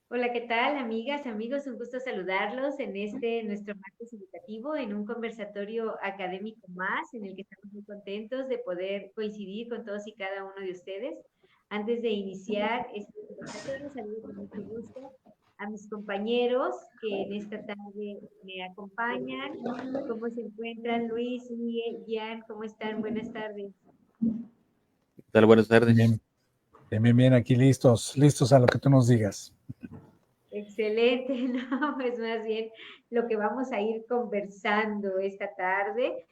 Hola, ¿qué tal, amigas, amigos? Un gusto saludarlos en nuestro martes educativo, en un conversatorio académico más, en el que estamos muy contentos de poder coincidir con todos y cada uno de ustedes. Antes de iniciar este conversatorio, saludo con mucho gusto a mis compañeros que en esta tarde me acompañan. ¿Cómo se encuentran, Luis, Miguel, Jan? ¿Cómo están? Buenas tardes. ¿Qué tal? Buenas tardes. Bien, bien, aquí listos a lo que tú nos digas. Excelente, no, pues más bien lo que vamos a ir conversando esta tarde.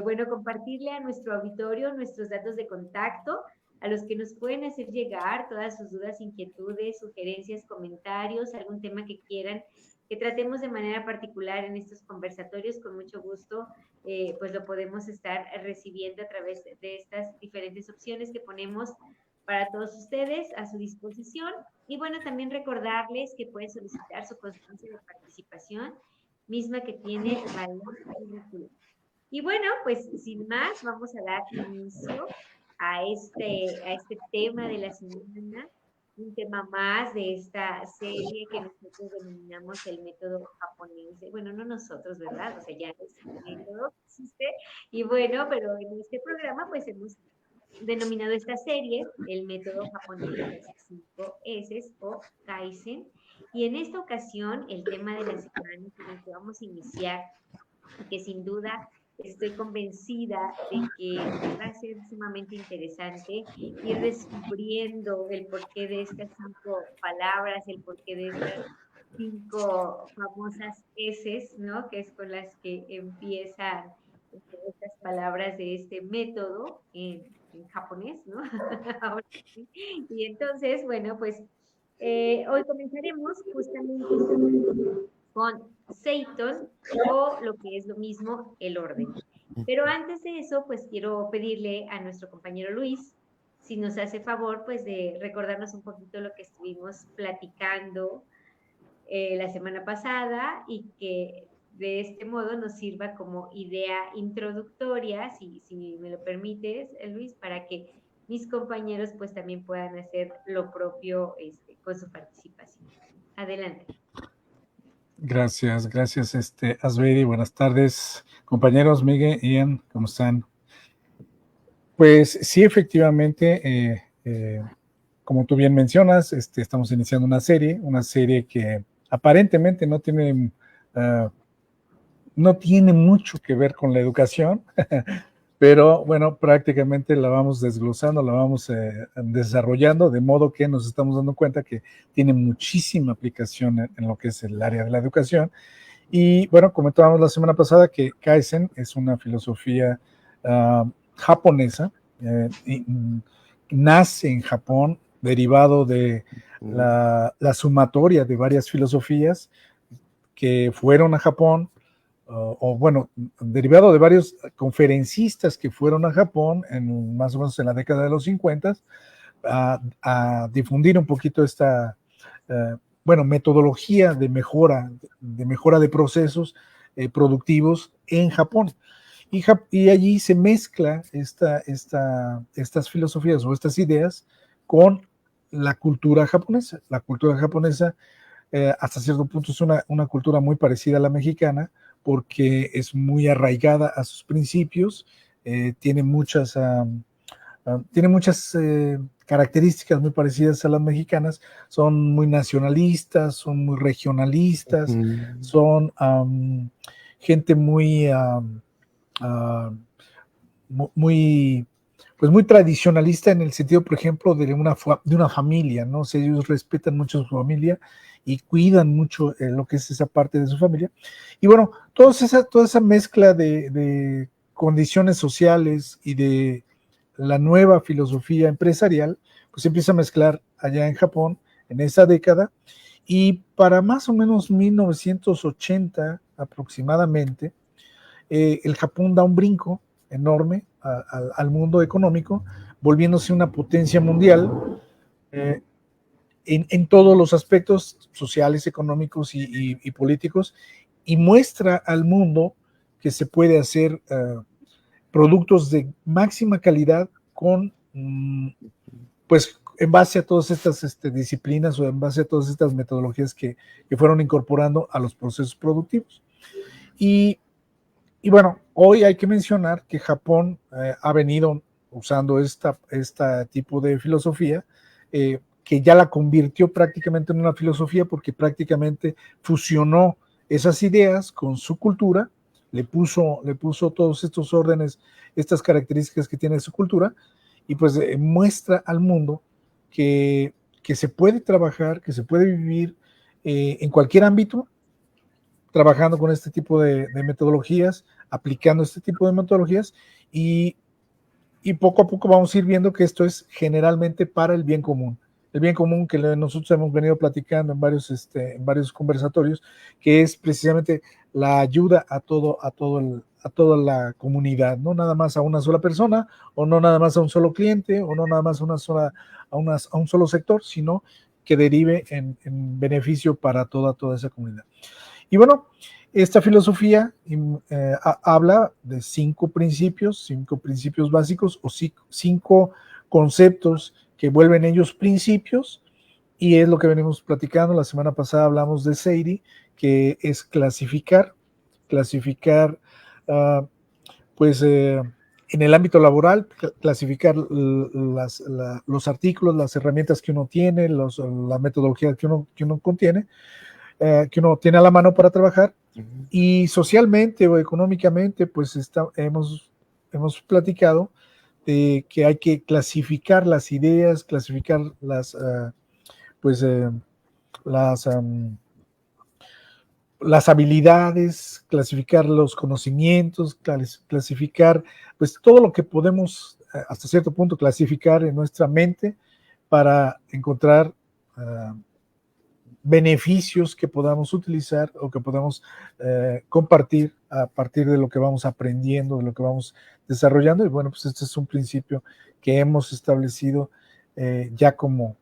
Bueno, compartirle a nuestro auditorio nuestros datos de contacto, a los que nos pueden hacer llegar todas sus dudas, inquietudes, sugerencias, comentarios, algún tema que quieran que tratemos de manera particular en estos conversatorios, con mucho gusto, pues lo podemos estar recibiendo a través de estas diferentes opciones que ponemos para todos ustedes a su disposición. Y bueno, también recordarles que pueden solicitar su constancia de participación, misma que tiene valor curricular. Y bueno, pues sin más, vamos a dar inicio a este tema de la semana, un tema más de esta serie que nosotros denominamos el método japonés. Bueno, no nosotros, ¿verdad? O sea, ya es un método que existe. Y bueno, pero en este programa pues hemos denominado esta serie el método japonés de las 5 S o Kaizen. Y en esta ocasión, el tema de la semana con el que vamos a iniciar, y que sin duda estoy convencida de que va a ser sumamente interesante ir descubriendo el porqué de estas 5 palabras, el porqué de estas 5 famosas S, ¿no? Que es con las que empiezan estas palabras de este método en japonés, ¿no? Ahora sí. Y entonces, bueno, pues hoy comenzaremos justamente con Seiton o lo que es lo mismo, el orden. Pero antes de eso, pues quiero pedirle a nuestro compañero Luis si nos hace favor, pues de recordarnos un poquito lo que estuvimos platicando la semana pasada y que de este modo nos sirva como idea introductoria, si me lo permites, Luis, para que mis compañeros pues también puedan hacer lo propio con su participación. Adelante. Gracias, Asbeiri. Buenas tardes, compañeros, Miguel, Ian, ¿cómo están? Pues sí, efectivamente, como tú bien mencionas, estamos iniciando una serie que aparentemente no tiene mucho que ver con la educación, pero bueno, prácticamente la vamos desglosando, la vamos desarrollando, de modo que nos estamos dando cuenta que tiene muchísima aplicación en lo que es el área de la educación. Y bueno, comentábamos la semana pasada que Kaizen es una filosofía japonesa, nace en Japón, derivado de la sumatoria de varias filosofías que fueron a Japón, o bueno, derivado de varios conferencistas que fueron a Japón más o menos en la década de los 50 a difundir un poquito esta, bueno, metodología de mejora de procesos productivos en Japón. Y allí se mezcla estas filosofías o estas ideas con la cultura japonesa. La cultura japonesa hasta cierto punto es una cultura muy parecida a la mexicana porque es muy arraigada a sus principios, tiene muchas características muy parecidas a las mexicanas, son muy nacionalistas, son muy regionalistas, son gente muy, pues muy tradicionalista en el sentido, por ejemplo, de una familia, ¿no? O sea, ellos respetan mucho su familia y cuidan mucho lo que es esa parte de su familia. Y bueno, toda esa mezcla de condiciones sociales y de la nueva filosofía empresarial, pues se empieza a mezclar allá en Japón en esa década, y para más o menos 1980 aproximadamente, el Japón da un brinco enorme al mundo económico, volviéndose una potencia mundial eh, en todos los aspectos sociales, económicos y políticos, y muestra al mundo que se puede hacer productos de máxima calidad con, pues, en base a todas estas disciplinas o en base a todas estas metodologías que fueron incorporando a los procesos productivos. Y bueno, hoy hay que mencionar que Japón ha venido usando este tipo de filosofía, que ya la convirtió prácticamente en una filosofía porque prácticamente fusionó esas ideas con su cultura, le puso todos estos órdenes, estas características que tiene su cultura, y pues muestra al mundo que se puede trabajar, que se puede vivir en cualquier ámbito, trabajando con este tipo de metodologías, aplicando este tipo de metodologías, y poco a poco vamos a ir viendo que esto es generalmente para el bien común que nosotros hemos venido platicando en varios conversatorios, que es precisamente la ayuda a toda la comunidad, no nada más a una sola persona, o no nada más a un solo cliente, o no nada más a un solo sector, sino que derive en beneficio para toda esa comunidad. Y bueno, esta filosofía habla de 5 principios básicos, o 5 conceptos que vuelven ellos principios, y es lo que venimos platicando. La semana pasada hablamos de Seiri, que es clasificar pues en el ámbito laboral, clasificar los artículos, las herramientas que uno tiene, la metodología que uno contiene, que uno tiene a la mano para trabajar. Y socialmente o económicamente, pues hemos platicado de que hay que clasificar las ideas, clasificar las habilidades, clasificar los conocimientos, clasificar pues todo lo que podemos hasta cierto punto clasificar en nuestra mente para encontrar beneficios que podamos utilizar o que podamos compartir a partir de lo que vamos aprendiendo, de lo que vamos desarrollando. Y bueno, pues este es un principio que hemos establecido ya como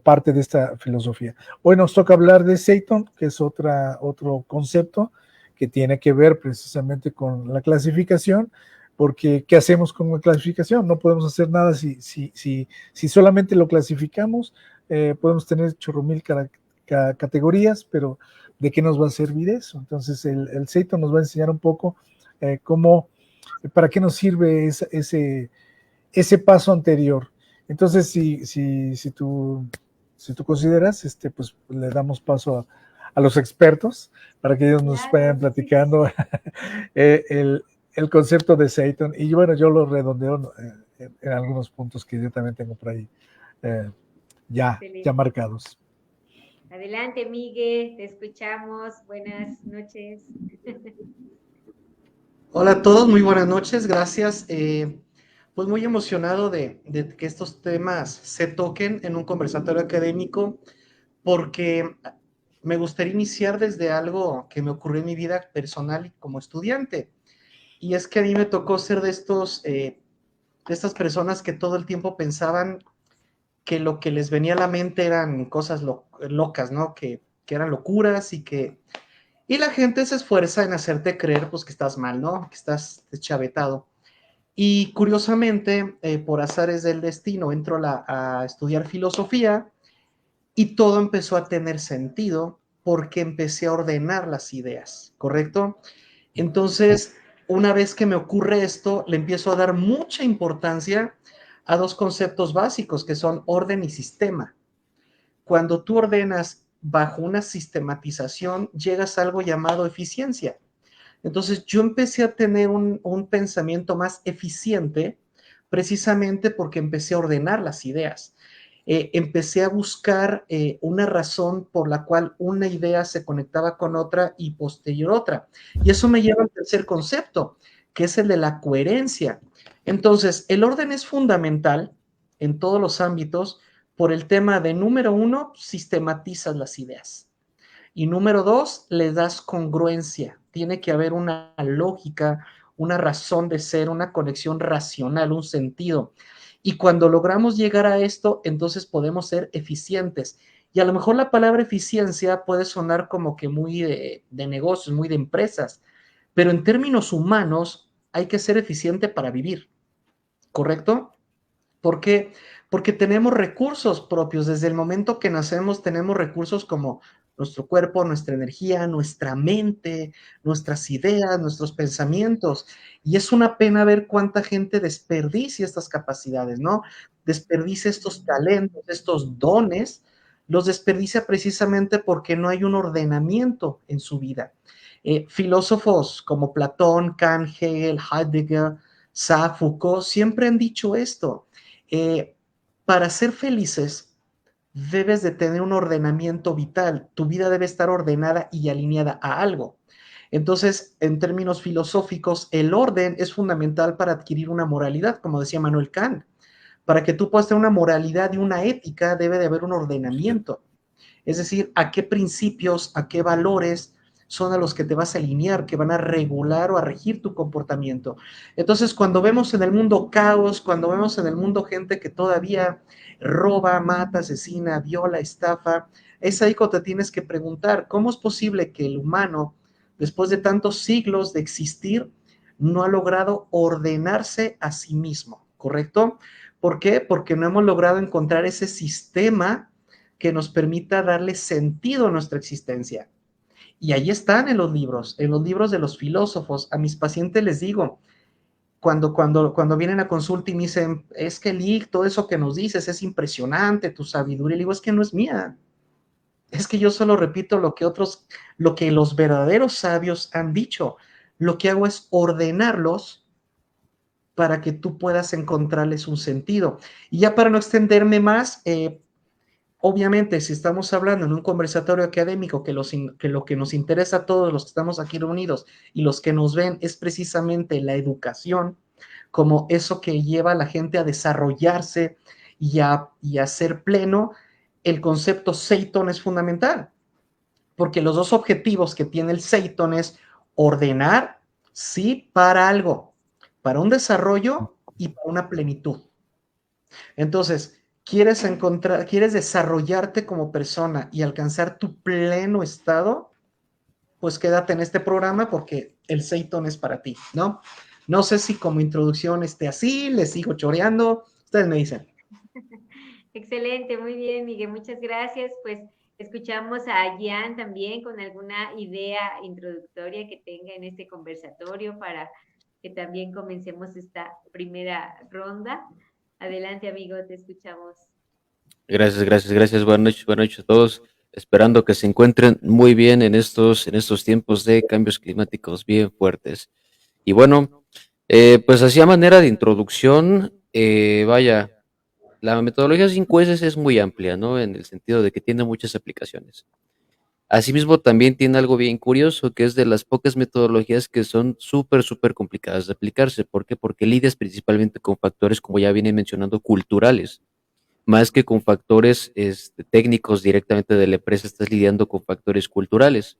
parte de esta filosofía. Hoy nos toca hablar de Seiton, que es otro concepto que tiene que ver precisamente con la clasificación, porque ¿qué hacemos con la clasificación? No podemos hacer nada si solamente lo clasificamos. Podemos tener chorromil categorías, pero ¿de qué nos va a servir eso? Entonces el Seiton nos va a enseñar un poco para qué nos sirve ese paso anterior. Entonces, si tú consideras, pues le damos paso a los expertos para que ellos nos vayan platicando el concepto de Seiton. Y bueno, yo lo redondeo en algunos puntos que yo también tengo por ahí ya marcados. Adelante, Miguel, te escuchamos. Buenas noches. Hola a todos, muy buenas noches, gracias. Pues muy emocionado de que estos temas se toquen en un conversatorio académico, porque me gustaría iniciar desde algo que me ocurrió en mi vida personal y como estudiante. Y es que a mí me tocó ser de estas personas que todo el tiempo pensaban que lo que les venía a la mente eran cosas locas, ¿no? Que eran locuras y la gente se esfuerza en hacerte creer, pues, que estás mal, ¿no? Que estás deschavetado. Y curiosamente, por azares del destino, entro a estudiar filosofía y todo empezó a tener sentido porque empecé a ordenar las ideas, ¿correcto? Entonces, una vez que me ocurre esto, le empiezo a dar mucha importancia a 2 conceptos básicos que son orden y sistema. Cuando tú ordenas bajo una sistematización, llegas a algo llamado eficiencia. Entonces yo empecé a tener un pensamiento más eficiente precisamente porque empecé a ordenar las ideas. Empecé a buscar una razón por la cual una idea se conectaba con otra y posterior otra. Y eso me lleva al tercer concepto, que es el de la coherencia. Entonces, el orden es fundamental en todos los ámbitos por el tema de, número 1, sistematizas las ideas. Y número 2, le das congruencia. Tiene que haber una lógica, una razón de ser, una conexión racional, un sentido. Y cuando logramos llegar a esto, entonces podemos ser eficientes. Y a lo mejor la palabra eficiencia puede sonar como que muy de negocios, muy de empresas, pero en términos humanos hay que ser eficiente para vivir, ¿correcto? ¿Por qué? Porque tenemos recursos propios. Desde el momento que nacemos tenemos recursos como nuestro cuerpo, nuestra energía, nuestra mente, nuestras ideas, nuestros pensamientos. Y es una pena ver cuánta gente desperdicia estas capacidades, ¿no? Desperdicia estos talentos, estos dones, los desperdicia precisamente porque no hay un ordenamiento en su vida. Filósofos como Platón, Kant, Hegel, Heidegger, Sartre, Foucault, siempre han dicho esto. Eh, para ser felices, debes de tener un ordenamiento vital. Tu vida debe estar ordenada y alineada a algo. Entonces, en términos filosóficos, el orden es fundamental para adquirir una moralidad, como decía Manuel Kant. Para que tú puedas tener una moralidad y una ética, debe de haber un ordenamiento. Es decir, a qué principios, a qué valores son a los que te vas a alinear, que van a regular o a regir tu comportamiento. Entonces, cuando vemos en el mundo caos, cuando vemos en el mundo gente que todavía roba, mata, asesina, viola, estafa, es ahí cuando te tienes que preguntar, ¿cómo es posible que el humano, después de tantos siglos de existir, no ha logrado ordenarse a sí mismo? ¿Correcto? ¿Por qué? Porque no hemos logrado encontrar ese sistema que nos permita darle sentido a nuestra existencia. Y ahí están en los libros de los filósofos. A mis pacientes les digo, cuando vienen a consulta y me dicen, es que Lick, todo eso que nos dices es impresionante, tu sabiduría, le digo, es que no es mía. Es que yo solo repito lo que los verdaderos sabios han dicho. Lo que hago es ordenarlos para que tú puedas encontrarles un sentido. Y ya para no extenderme más, obviamente, si estamos hablando en un conversatorio académico que lo que nos interesa a todos los que estamos aquí reunidos y los que nos ven es precisamente la educación, como eso que lleva a la gente a desarrollarse y a ser pleno, el concepto Seiton es fundamental, porque los dos objetivos que tiene el Seiton es ordenar, sí, para algo, para un desarrollo y para una plenitud. Entonces, quieres desarrollarte como persona y alcanzar tu pleno estado, pues quédate en este programa porque el Seiton es para ti, ¿no? No sé si como introducción esté así, les sigo choreando, ustedes me dicen. Excelente, muy bien, Miguel, muchas gracias. Pues escuchamos a Gian también con alguna idea introductoria que tenga en este conversatorio para que también comencemos esta primera ronda. Adelante, amigo, te escuchamos. Gracias. Buenas noches a todos. Esperando que se encuentren muy bien en estos tiempos de cambios climáticos bien fuertes. Y bueno, pues así a manera de introducción, vaya, la metodología 5S es muy amplia, ¿no? En el sentido de que tiene muchas aplicaciones. Asimismo, también tiene algo bien curioso, que es de las pocas metodologías que son súper complicadas de aplicarse. ¿Por qué? Porque lidias principalmente con factores, como ya viene mencionando, culturales, más que con factores técnicos directamente de la empresa, estás lidiando con factores culturales.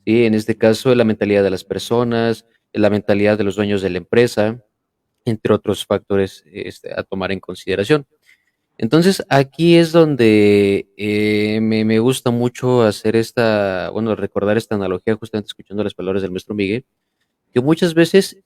¿Sí? En este caso, la mentalidad de las personas, la mentalidad de los dueños de la empresa, entre otros factores a tomar en consideración. Entonces, aquí es donde me gusta mucho hacer bueno, recordar esta analogía, justamente escuchando las palabras del maestro Miguel, que muchas veces,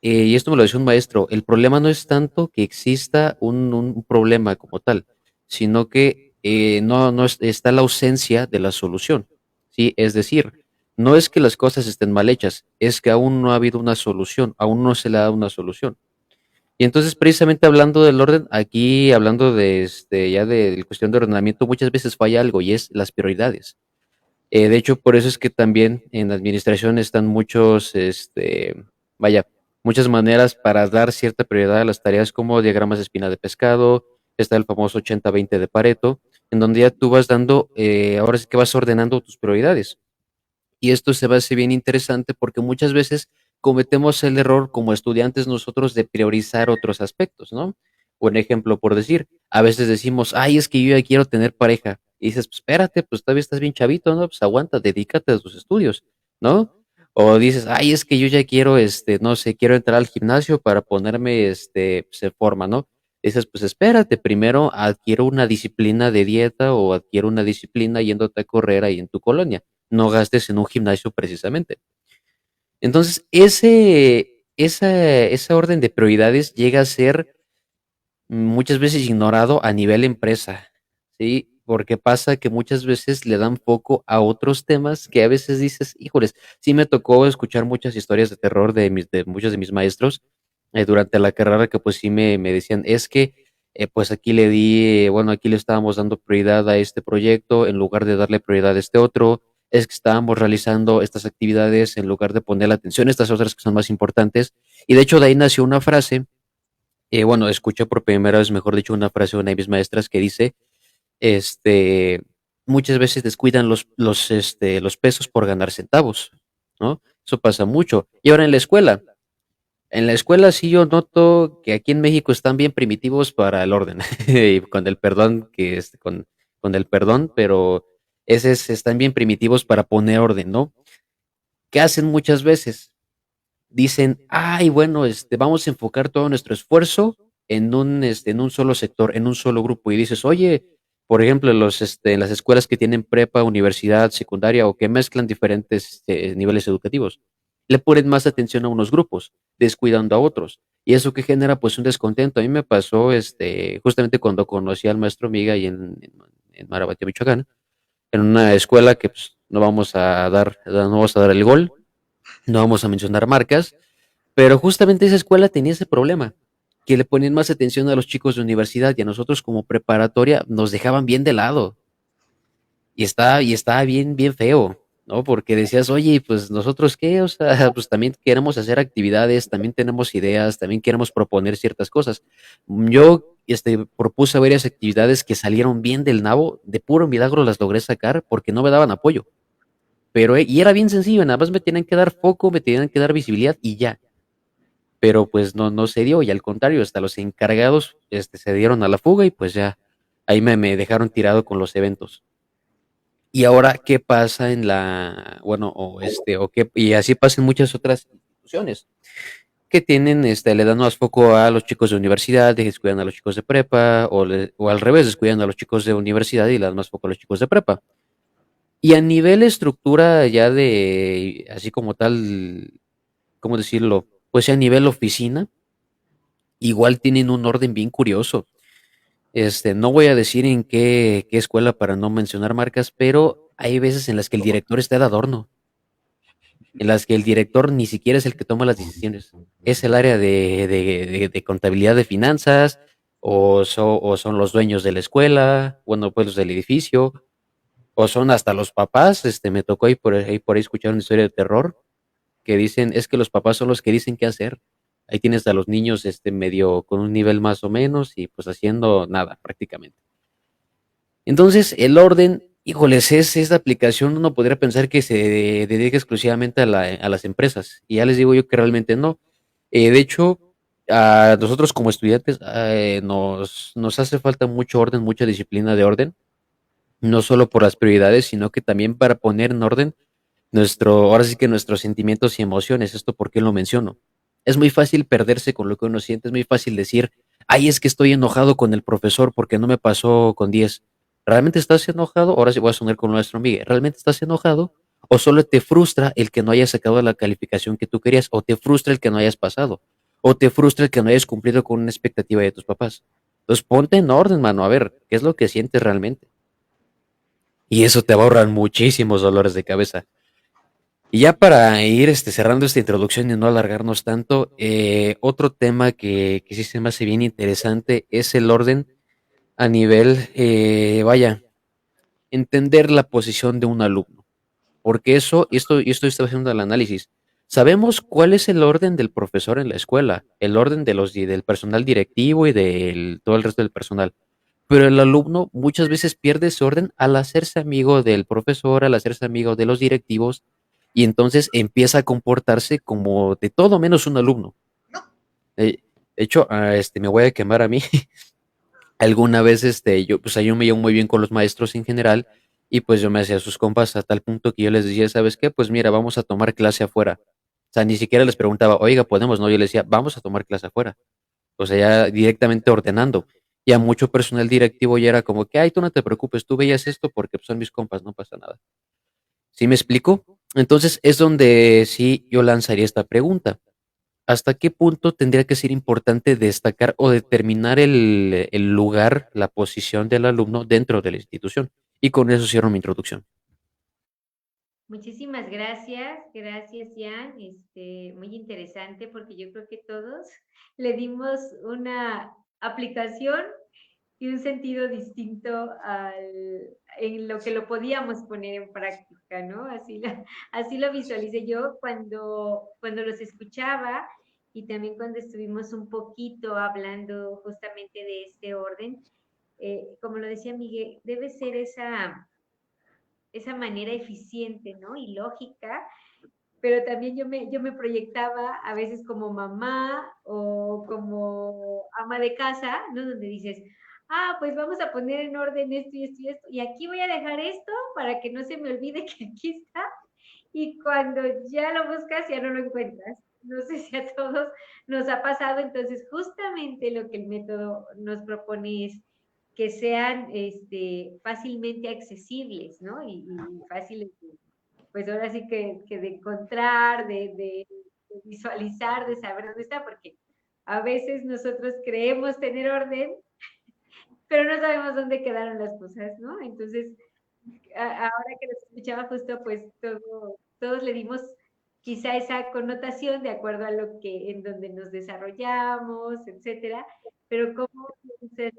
y esto me lo decía un maestro, el problema no es tanto que exista un problema como tal, sino que no está la ausencia de la solución, ¿sí? Es decir, no es que las cosas estén mal hechas, es que aún no ha habido una solución, aún no se le ha dado una solución. Y entonces, precisamente hablando del orden, aquí hablando de ya de cuestión de ordenamiento, muchas veces falla algo y es las prioridades. De hecho, por eso es que también en la administración están vaya, muchas maneras para dar cierta prioridad a las tareas como diagramas de espina de pescado, está el famoso 80-20 de Pareto, en donde ya tú vas dando, ahora sí que vas ordenando tus prioridades. Y esto se me hace bien interesante porque muchas veces cometemos el error como estudiantes nosotros de priorizar otros aspectos, ¿no? Un ejemplo por decir, a veces decimos, ay, es que yo ya quiero tener pareja. Y dices, pues espérate, pues todavía estás bien chavito, ¿no? Pues aguanta, dedícate a tus estudios, ¿no? O dices, ay, es que yo ya quiero, no sé, quiero entrar al gimnasio para ponerme, pues, en forma, ¿no? Dices, pues espérate, primero adquiero una disciplina de dieta o adquiero una disciplina yéndote a correr ahí en tu colonia, no gastes en un gimnasio precisamente. Entonces, esa orden de prioridades llega a ser muchas veces ignorado a nivel empresa, ¿sí? Porque pasa que muchas veces le dan foco a otros temas que a veces dices, híjoles, sí me tocó escuchar muchas historias de terror de muchos de mis maestros durante la carrera que pues sí me decían, es que pues aquí le di, bueno, aquí le estábamos dando prioridad a este proyecto en lugar de darle prioridad a este otro, es que estábamos realizando estas actividades en lugar de poner la atención a estas otras que son más importantes. Y de hecho de ahí nació una frase, bueno, escuché por primera vez, mejor dicho, una frase de una de mis maestras que dice, este, muchas veces descuidan los pesos por ganar centavos, ¿no? Eso pasa mucho. Y ahora en la escuela sí yo noto que aquí en México están bien primitivos para el orden, y con el perdón, con el perdón, pero están bien primitivos para poner orden, ¿no? ¿Qué hacen muchas veces? Dicen, ay, bueno, vamos a enfocar todo nuestro esfuerzo en un solo sector, en un solo grupo. Y dices, oye, por ejemplo, en las escuelas que tienen prepa, universidad, secundaria o que mezclan diferentes niveles educativos, le ponen más atención a unos grupos, descuidando a otros. Y eso que genera pues un descontento. A mí me pasó, justamente cuando conocí al maestro Miga y en Marabatío, Michoacán, en una escuela que pues, no vamos a dar el gol, no vamos a mencionar marcas, pero justamente esa escuela tenía ese problema, que le ponían más atención a los chicos de universidad y a nosotros como preparatoria nos dejaban bien de lado. Y estaba bien, bien feo, ¿no? Porque decías, oye, pues nosotros qué, o sea, pues también queremos hacer actividades, también tenemos ideas, también queremos proponer ciertas cosas. Yo, propuse varias actividades que salieron bien del nabo, de puro milagro las logré sacar porque no me daban apoyo. Pero, y era bien sencillo, nada más me tenían que dar foco, me tenían que dar visibilidad y ya, pero pues no se dio y al contrario, hasta los encargados se dieron a la fuga y pues ya ahí me dejaron tirado con los eventos. Y ahora, ¿qué pasa bueno, y así pasa en muchas otras instituciones que tienen, le dan más foco a los chicos de universidad, descuidan a los chicos de prepa, o al revés, descuidan a los chicos de universidad y le dan más foco a los chicos de prepa. Y a nivel estructura ya así como tal, ¿cómo decirlo? Pues a nivel oficina, igual tienen un orden bien curioso. No voy a decir en qué escuela para no mencionar marcas, pero hay veces en las que el director está de adorno, en las que el director ni siquiera es el que toma las decisiones. Es el área de contabilidad de finanzas, o son los dueños de la escuela, bueno, pues los del edificio, o son hasta los papás. Me tocó ahí por ahí escuchar una historia de terror que dicen, es que los papás son los que dicen qué hacer. Ahí tienes a los niños medio con un nivel más o menos y pues haciendo nada prácticamente. Entonces, el orden, híjoles, es esta aplicación, uno podría pensar que se dedica exclusivamente a las empresas. Y ya les digo yo que realmente no. De hecho, a nosotros como estudiantes nos hace falta mucho orden, mucha disciplina de orden, no solo por las prioridades, sino que también para poner en orden ahora sí que nuestros sentimientos y emociones. ¿Esto por qué lo menciono? Es muy fácil perderse con lo que uno siente, es muy fácil decir, ay, es que estoy enojado con el profesor porque no me pasó con 10. ¿Realmente estás enojado? Ahora sí voy a sonar con nuestro amigo. ¿Realmente estás enojado? ¿O solo te frustra el que no hayas sacado la calificación que tú querías? ¿O te frustra el que no hayas pasado? ¿O te frustra el que no hayas cumplido con una expectativa de tus papás? Entonces ponte en orden, mano, a ver, ¿qué es lo que sientes realmente? Y eso te va a ahorrar muchísimos dolores de cabeza. Y ya para ir cerrando esta introducción y no alargarnos tanto, otro tema que sí se me hace bien interesante es el orden a nivel, vaya, entender la posición de un alumno. Porque y esto está haciendo el análisis. Sabemos cuál es el orden del profesor en la escuela, el orden del personal directivo y todo el resto del personal. Pero el alumno muchas veces pierde ese orden al hacerse amigo del profesor, al hacerse amigo de los directivos, y entonces empieza a comportarse como de todo menos un alumno. De hecho, me voy a quemar a mí. Alguna vez, yo me llevo muy bien con los maestros en general, y pues yo me hacía sus compas a tal punto que yo les decía, ¿sabes qué? Pues mira, vamos a tomar clase afuera. O sea, ni siquiera les preguntaba, oiga, ¿podemos? No, yo les decía, vamos a tomar clase afuera. O sea, ya directamente ordenando. Y a mucho personal directivo ya era como que, ay, tú no te preocupes, tú veías esto porque pues, son mis compas, no pasa nada. ¿Sí me explico? Entonces es donde sí yo lanzaría esta pregunta. ¿hasta qué punto tendría que ser importante destacar o determinar el lugar, la posición del alumno dentro de la institución? Y con eso cierro mi introducción. Muchísimas gracias, Ian. Muy interesante porque yo creo que todos le dimos una aplicación y un sentido distinto en lo que lo podíamos poner en práctica, ¿no? Así lo visualicé yo cuando los escuchaba y también cuando estuvimos un poquito hablando justamente de este orden. Como lo decía Miguel, debe ser esa manera eficiente, ¿no? Y lógica, pero también yo me proyectaba a veces como mamá o como ama de casa, ¿no? Donde dices, pues vamos a poner en orden esto y esto y esto, y aquí voy a dejar esto para que no se me olvide que aquí está, y cuando ya lo buscas ya no lo encuentras. No sé si a todos nos ha pasado, entonces justamente lo que el método nos propone es que sean fácilmente accesibles, ¿no? Y fáciles pues ahora sí que de encontrar, de visualizar, de saber dónde está, porque a veces nosotros creemos tener orden, pero no sabemos dónde quedaron las cosas, ¿no? Entonces, ahora que los escuchaba justo, pues todos le dimos quizá esa connotación de acuerdo a lo que, en donde nos desarrollamos, etcétera, pero como ustedes,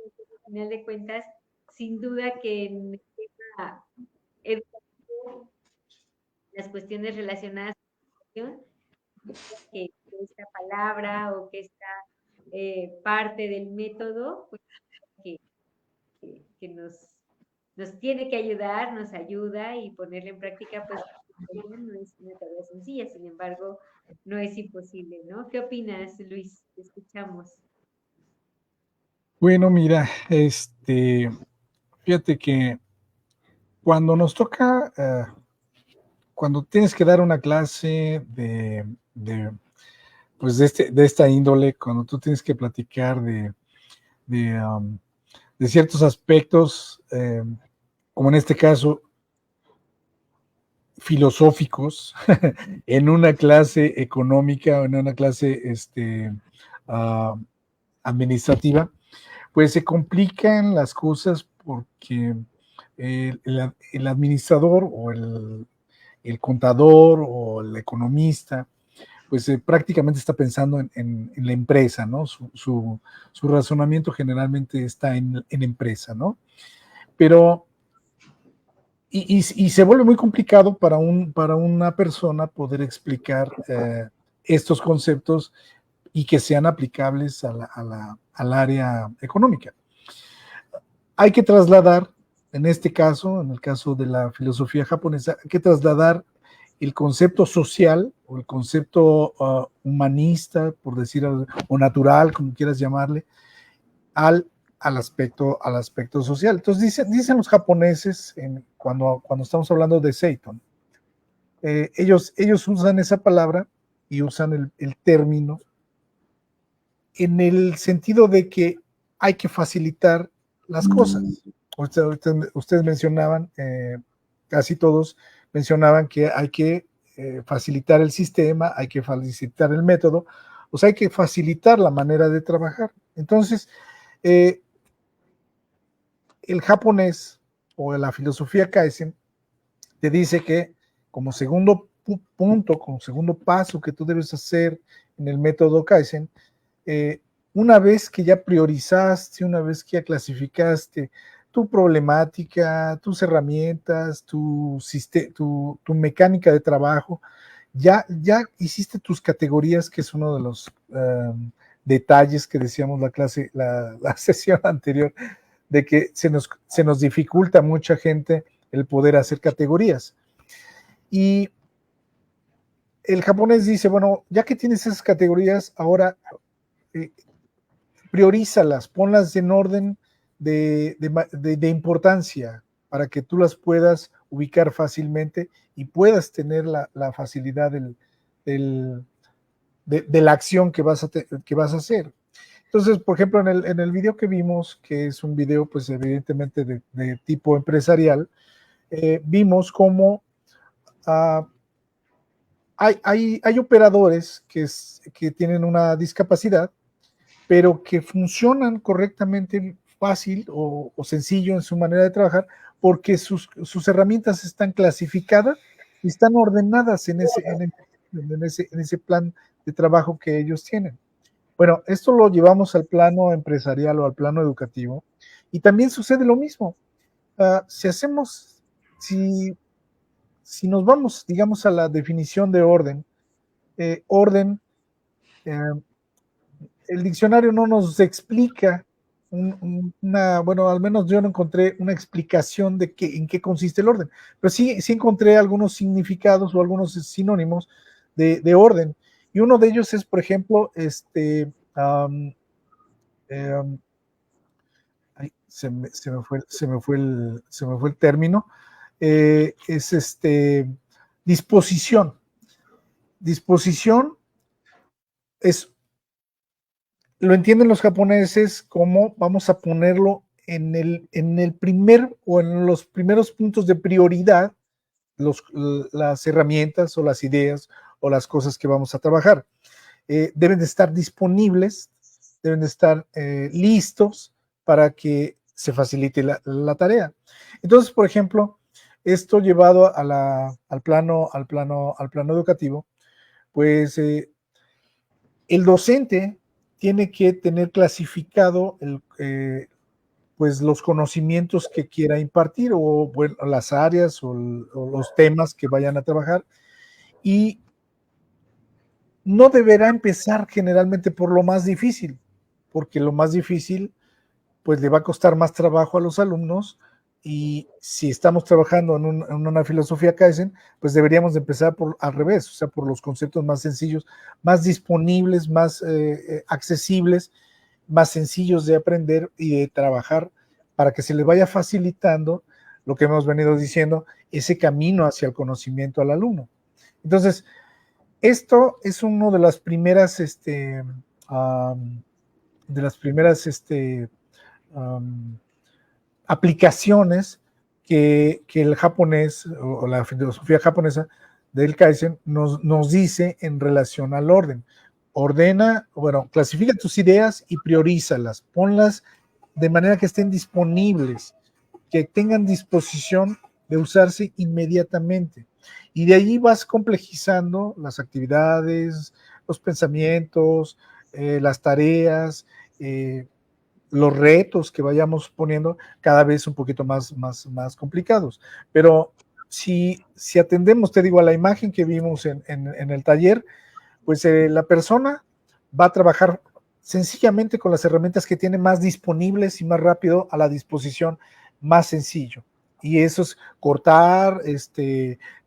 al final de cuentas, sin duda que en el tema educativo, las cuestiones relacionadas que esta palabra o que esta parte del método, pues, que, que nos tiene que ayudar, nos ayuda y ponerla en práctica, pues no es una tarea sencilla, sin embargo, no es imposible, ¿no? ¿Qué opinas, Luis? Te escuchamos. Bueno, mira, fíjate que cuando nos toca, cuando tienes que dar una clase pues de esta índole, cuando tú tienes que platicar de, um, de ciertos aspectos, como en este caso, filosóficos, en una clase económica o en una clase uh, administrativa, pues se complican las cosas porque el administrador o el contador o el economista, pues prácticamente está pensando en la empresa, ¿no? Su razonamiento generalmente está en empresa, ¿no? Pero, y se vuelve muy complicado para una persona poder explicar estos conceptos y que sean aplicables al área económica. Hay que trasladar, en este caso, en el caso de la filosofía japonesa, hay que trasladar el concepto social o el concepto humanista, por decir, o natural, como quieras llamarle, al aspecto social. Entonces dicen los japoneses, cuando estamos hablando de Seiton, ellos usan esa palabra y usan el término en el sentido de que hay que facilitar las cosas. Ustedes mencionaban, casi todos mencionaban que hay que facilitar el sistema, hay que facilitar el método, o sea, hay que facilitar la manera de trabajar. Entonces, el japonés o la filosofía Kaizen te dice que como segundo punto, como segundo paso que tú debes hacer en el método Kaizen, una vez que ya priorizaste, una vez que ya clasificaste tu problemática, tus herramientas, tu mecánica de trabajo, ya hiciste tus categorías, que es uno de los detalles que decíamos la sesión anterior, de que se nos dificulta a mucha gente el poder hacer categorías. Y el japonés dice, bueno, ya que tienes esas categorías, ahora priorízalas, ponlas en orden de importancia para que tú las puedas ubicar fácilmente y puedas tener la facilidad de la acción que vas a hacer. Entonces, por ejemplo, en el video que vimos, que es un video pues evidentemente de tipo empresarial, vimos cómo hay operadores que tienen una discapacidad, pero que funcionan correctamente, fácil o sencillo en su manera de trabajar, porque sus herramientas están clasificadas y están ordenadas en ese plan de trabajo que ellos tienen. Bueno, esto lo llevamos al plano empresarial o al plano educativo, y también sucede lo mismo. Si hacemos, si, si nos vamos, digamos, a la definición de orden, orden, eh, el diccionario no nos explica bueno, al menos yo no encontré una explicación de en qué consiste el orden, pero sí encontré algunos significados o algunos sinónimos de orden, y uno de ellos es, por ejemplo, se me fue el término, es disposición. Disposición es, lo entienden los japoneses como vamos a ponerlo en el primer o en los primeros puntos de prioridad, las herramientas o las ideas o las cosas que vamos a trabajar. Deben de estar disponibles, deben de estar listos para que se facilite la tarea. Entonces, por ejemplo, esto llevado al plano educativo, pues el docente tiene que tener clasificado pues los conocimientos que quiera impartir, o bueno, las áreas o los temas que vayan a trabajar, y no deberá empezar generalmente por lo más difícil, porque lo más difícil pues le va a costar más trabajo a los alumnos, y si estamos trabajando en una filosofía Kaizen, pues deberíamos de empezar al revés, o sea, por los conceptos más sencillos, más disponibles, más accesibles, más sencillos de aprender y de trabajar, para que se les vaya facilitando lo que hemos venido diciendo, ese camino hacia el conocimiento al alumno. Entonces, esto es uno de las primeras, aplicaciones que el japonés o la filosofía japonesa del Kaizen nos dice en relación al orden. Ordena, bueno, clasifica tus ideas y priorízalas, ponlas de manera que estén disponibles, que tengan disposición de usarse inmediatamente. Y de allí vas complejizando las actividades, los pensamientos, las tareas, los retos que vayamos poniendo cada vez un poquito más complicados. Pero si atendemos, te digo, a la imagen que vimos en el taller, pues la persona va a trabajar sencillamente con las herramientas que tiene más disponibles y más rápido a la disposición, más sencillo. Y eso es cortar,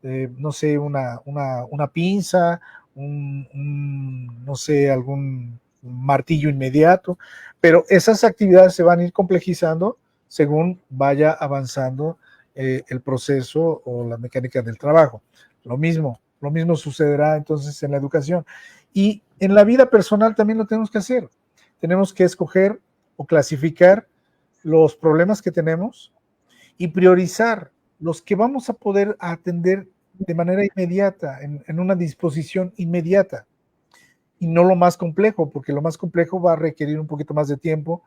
no sé, una pinza, no sé, algún martillo inmediato, pero esas actividades se van a ir complejizando según vaya avanzando el proceso o la mecánica del trabajo. Lo mismo sucederá entonces en la educación. Y en la vida personal también lo tenemos que hacer. Tenemos que escoger o clasificar los problemas que tenemos y priorizar los que vamos a poder atender de manera inmediata, en una disposición inmediata, y no lo más complejo, porque lo más complejo va a requerir un poquito más de tiempo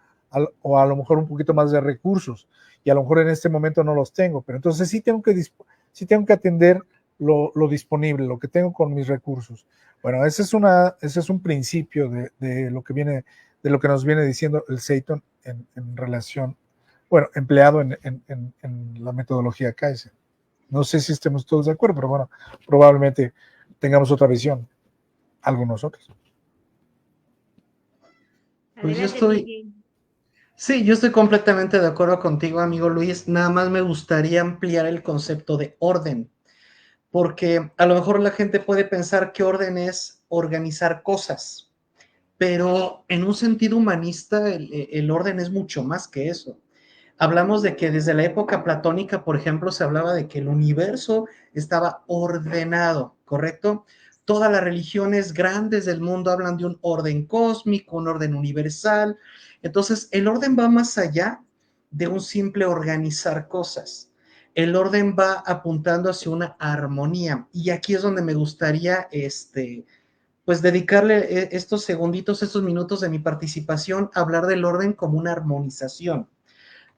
o a lo mejor un poquito más de recursos, y a lo mejor en este momento no los tengo, pero entonces sí tengo que atender lo disponible, lo que tengo con mis recursos. Bueno, ese es un principio de lo que nos viene diciendo el Seiton en relación, bueno, empleado en la metodología Kaizen. No sé si estemos todos de acuerdo, pero bueno, probablemente tengamos otra visión, algunos otros. Pues yo estoy completamente de acuerdo contigo, amigo Luis. Nada más me gustaría ampliar el concepto de orden, porque a lo mejor la gente puede pensar que orden es organizar cosas, pero en un sentido humanista el orden es mucho más que eso. Hablamos de que desde la época platónica, por ejemplo, se hablaba de que el universo estaba ordenado, ¿correcto? Todas las religiones grandes del mundo hablan de un orden cósmico, un orden universal. Entonces, el orden va más allá de un simple organizar cosas. el orden va apuntando hacia una armonía. Y aquí es donde me gustaría, pues dedicarle estos segunditos, estos minutos de mi participación a hablar del orden como una armonización.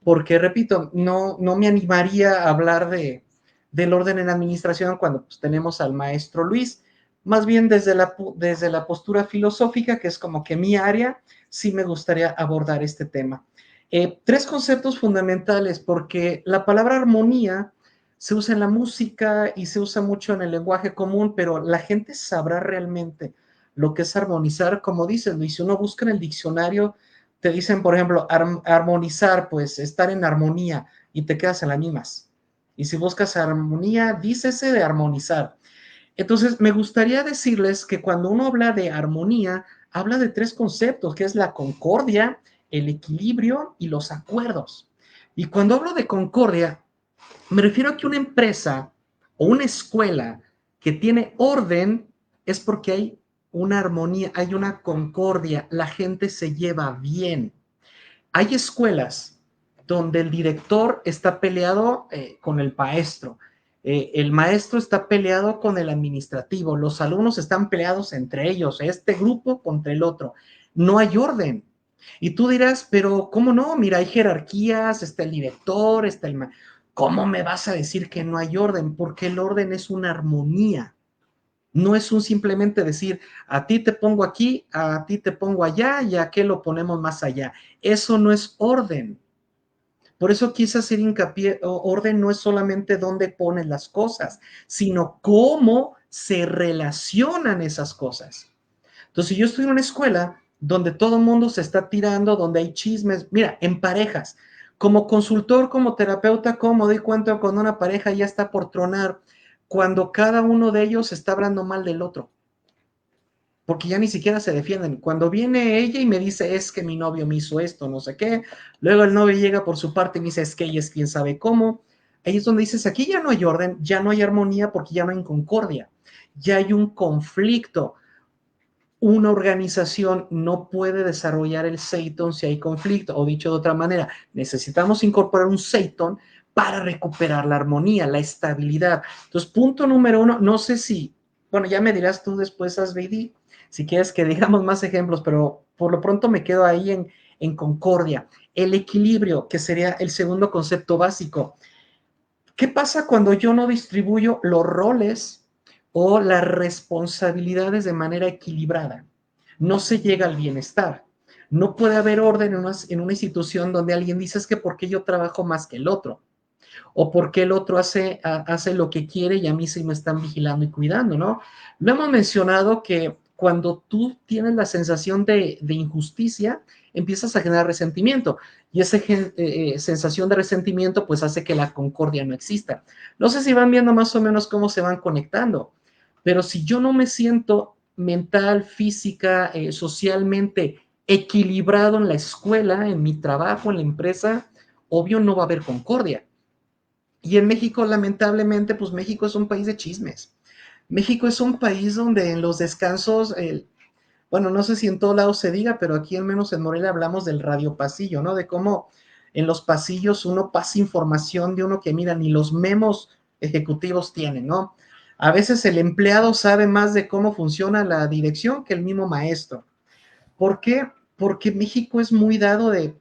Porque, repito, no me animaría a hablar del orden en administración cuando pues, tenemos al maestro Luis. Más bien desde la postura filosófica, que es como que mi área, sí me gustaría abordar este tema. Tres conceptos fundamentales, porque la palabra armonía se usa en la música y se usa mucho en el lenguaje común, pero la gente sabrá realmente lo que es armonizar. Como dices, Luis, si uno busca en el diccionario, te dicen, por ejemplo, armonizar, pues estar en armonía, y te quedas en las mismas. Y si buscas armonía, dícese de armonizar. Entonces, me gustaría decirles que cuando uno habla de armonía, habla de tres conceptos, que es la concordia, el equilibrio y los acuerdos. Y cuando hablo de concordia, me refiero a que una empresa o una escuela que tiene orden es porque hay una armonía, hay una concordia, la gente se lleva bien. Hay escuelas donde el director está peleado con el maestro está peleado con el administrativo, los alumnos están peleados entre ellos, este grupo contra el otro. No hay orden. Y tú dirás, pero ¿cómo no? Mira, hay jerarquías, está el director, está el... ¿Cómo me vas a decir que no hay orden? Porque el orden es una armonía. No es un simplemente decir, a ti te pongo aquí, a ti te pongo allá y a qué lo ponemos más allá. Eso no es orden. Por eso quise hacer hincapié, orden no es solamente dónde pones las cosas, sino cómo se relacionan esas cosas. Entonces, si yo estoy en una escuela donde todo el mundo se está tirando, donde hay chismes, mira, en parejas, como consultor, como terapeuta, ¿cómo doy cuenta cuando una pareja ya está por tronar? Cuando cada uno de ellos está hablando mal del otro, porque ya ni siquiera se defienden. Cuando viene ella y me dice, es que mi novio me hizo esto, no sé qué, luego el novio llega por su parte y me dice, es que ella es quien sabe cómo, ahí es donde dices, aquí ya no hay orden, ya no hay armonía porque ya no hay concordia, ya hay un conflicto. Una organización no puede desarrollar el Seiton si hay conflicto, o dicho de otra manera, necesitamos incorporar un Seiton para recuperar la armonía, la estabilidad. Entonces, punto número uno, no sé si, bueno, ya me dirás tú después, Asbeidi, si quieres que digamos más ejemplos, pero por lo pronto me quedo ahí en concordia. El equilibrio, que sería el segundo concepto básico. ¿Qué pasa cuando yo no distribuyo los roles o las responsabilidades de manera equilibrada? No se llega al bienestar. No puede haber orden en una institución donde alguien dice es que porque yo trabajo más que el otro, o porque el otro hace lo que quiere y a mí sí me están vigilando y cuidando, ¿no? Lo hemos mencionado que cuando tú tienes la sensación de injusticia, empiezas a generar resentimiento y esa sensación de resentimiento pues hace que la concordia no exista. No sé si van viendo más o menos cómo se van conectando, pero si yo no me siento mental, física, socialmente equilibrado en la escuela, en mi trabajo, en la empresa, obvio no va a haber concordia. Y en México, lamentablemente, pues México es un país de chismes. México es un país donde en los descansos, bueno, no sé si en todo lado se diga, pero aquí al menos en Morelia hablamos del radio pasillo, ¿no? De cómo en los pasillos uno pasa información de uno que, mira, ni los memos ejecutivos tienen, ¿no? A veces el empleado sabe más de cómo funciona la dirección que el mismo maestro. ¿Por qué? Porque México es muy dado de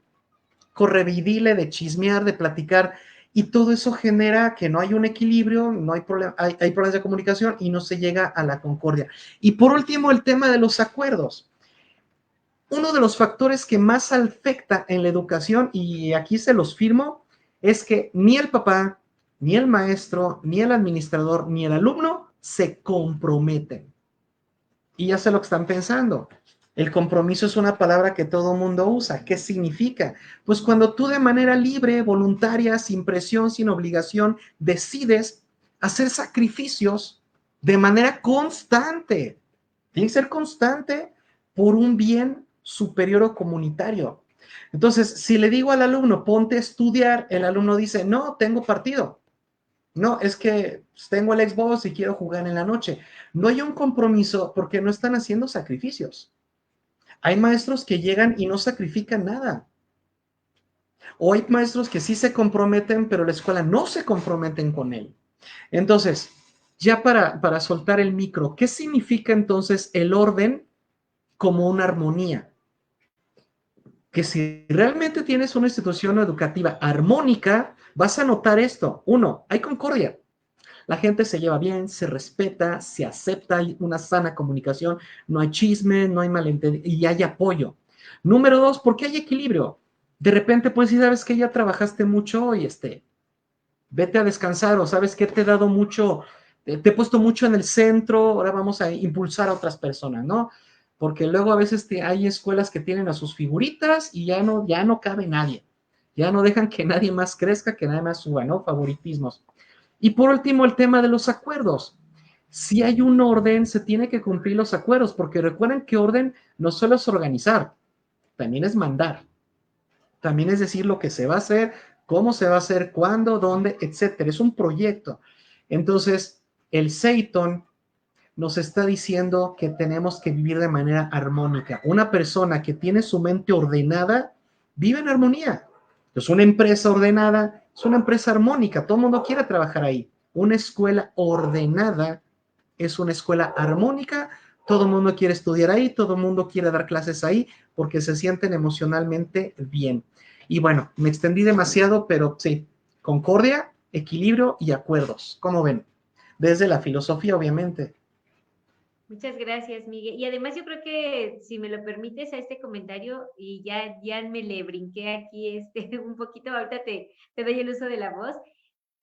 correvidile, de chismear, de platicar, y todo eso genera que no hay un equilibrio, no hay, hay problemas de comunicación y no se llega a la concordia. Y por último, el tema de los acuerdos. Uno de los factores que más afecta en la educación, y aquí se los firmo, es que ni el papá, ni el maestro, ni el administrador, ni el alumno se comprometen. Y ya sé lo que están pensando. El compromiso es una palabra que todo mundo usa. ¿Qué significa? Pues cuando tú de manera libre, voluntaria, sin presión, sin obligación, decides hacer sacrificios de manera constante. Tiene que ser constante por un bien superior o comunitario. Entonces, si le digo al alumno, ponte a estudiar, el alumno dice, no, tengo partido. No, es que tengo el Xbox y quiero jugar en la noche. No hay un compromiso porque no están haciendo sacrificios. Hay maestros que llegan y no sacrifican nada. O hay maestros que sí se comprometen, pero la escuela no se comprometen con él. Entonces, ya para soltar el micro, ¿qué significa entonces el orden como una armonía? Que si realmente tienes una institución educativa armónica, vas a notar esto. Uno, hay concordia. La gente se lleva bien, se respeta, se acepta, hay una sana comunicación, no hay chisme, no hay malentendido y hay apoyo. Número dos, porque hay equilibrio. De repente, pues, si sabes que ya trabajaste mucho y vete a descansar o sabes que te he dado mucho, te he puesto mucho en el centro, ahora vamos a impulsar a otras personas, ¿no? Porque luego a veces hay escuelas que tienen a sus figuritas y ya no cabe nadie. Ya no dejan que nadie más crezca, que nadie más suba, ¿no? Favoritismos. Y por último, el tema de los acuerdos. Si hay un orden, se tiene que cumplir los acuerdos, porque recuerden que orden no solo es organizar, también es mandar. También es decir lo que se va a hacer, cómo se va a hacer, cuándo, dónde, etcétera. Es un proyecto. Entonces, el Seiton nos está diciendo que tenemos que vivir de manera armónica. Una persona que tiene su mente ordenada vive en armonía. Entonces, una empresa ordenada es una empresa armónica. Todo el mundo quiere trabajar ahí. Una escuela ordenada es una escuela armónica. Todo el mundo quiere estudiar ahí, todo el mundo quiere dar clases ahí porque se sienten emocionalmente bien. Y bueno, me extendí demasiado, pero sí, concordia, equilibrio y acuerdos. ¿Cómo ven? Desde la filosofía, obviamente. Muchas gracias, Miguel. Y además yo creo que, si me lo permites, a este comentario, y ya me le brinqué aquí un poquito, ahorita te doy el uso de la voz,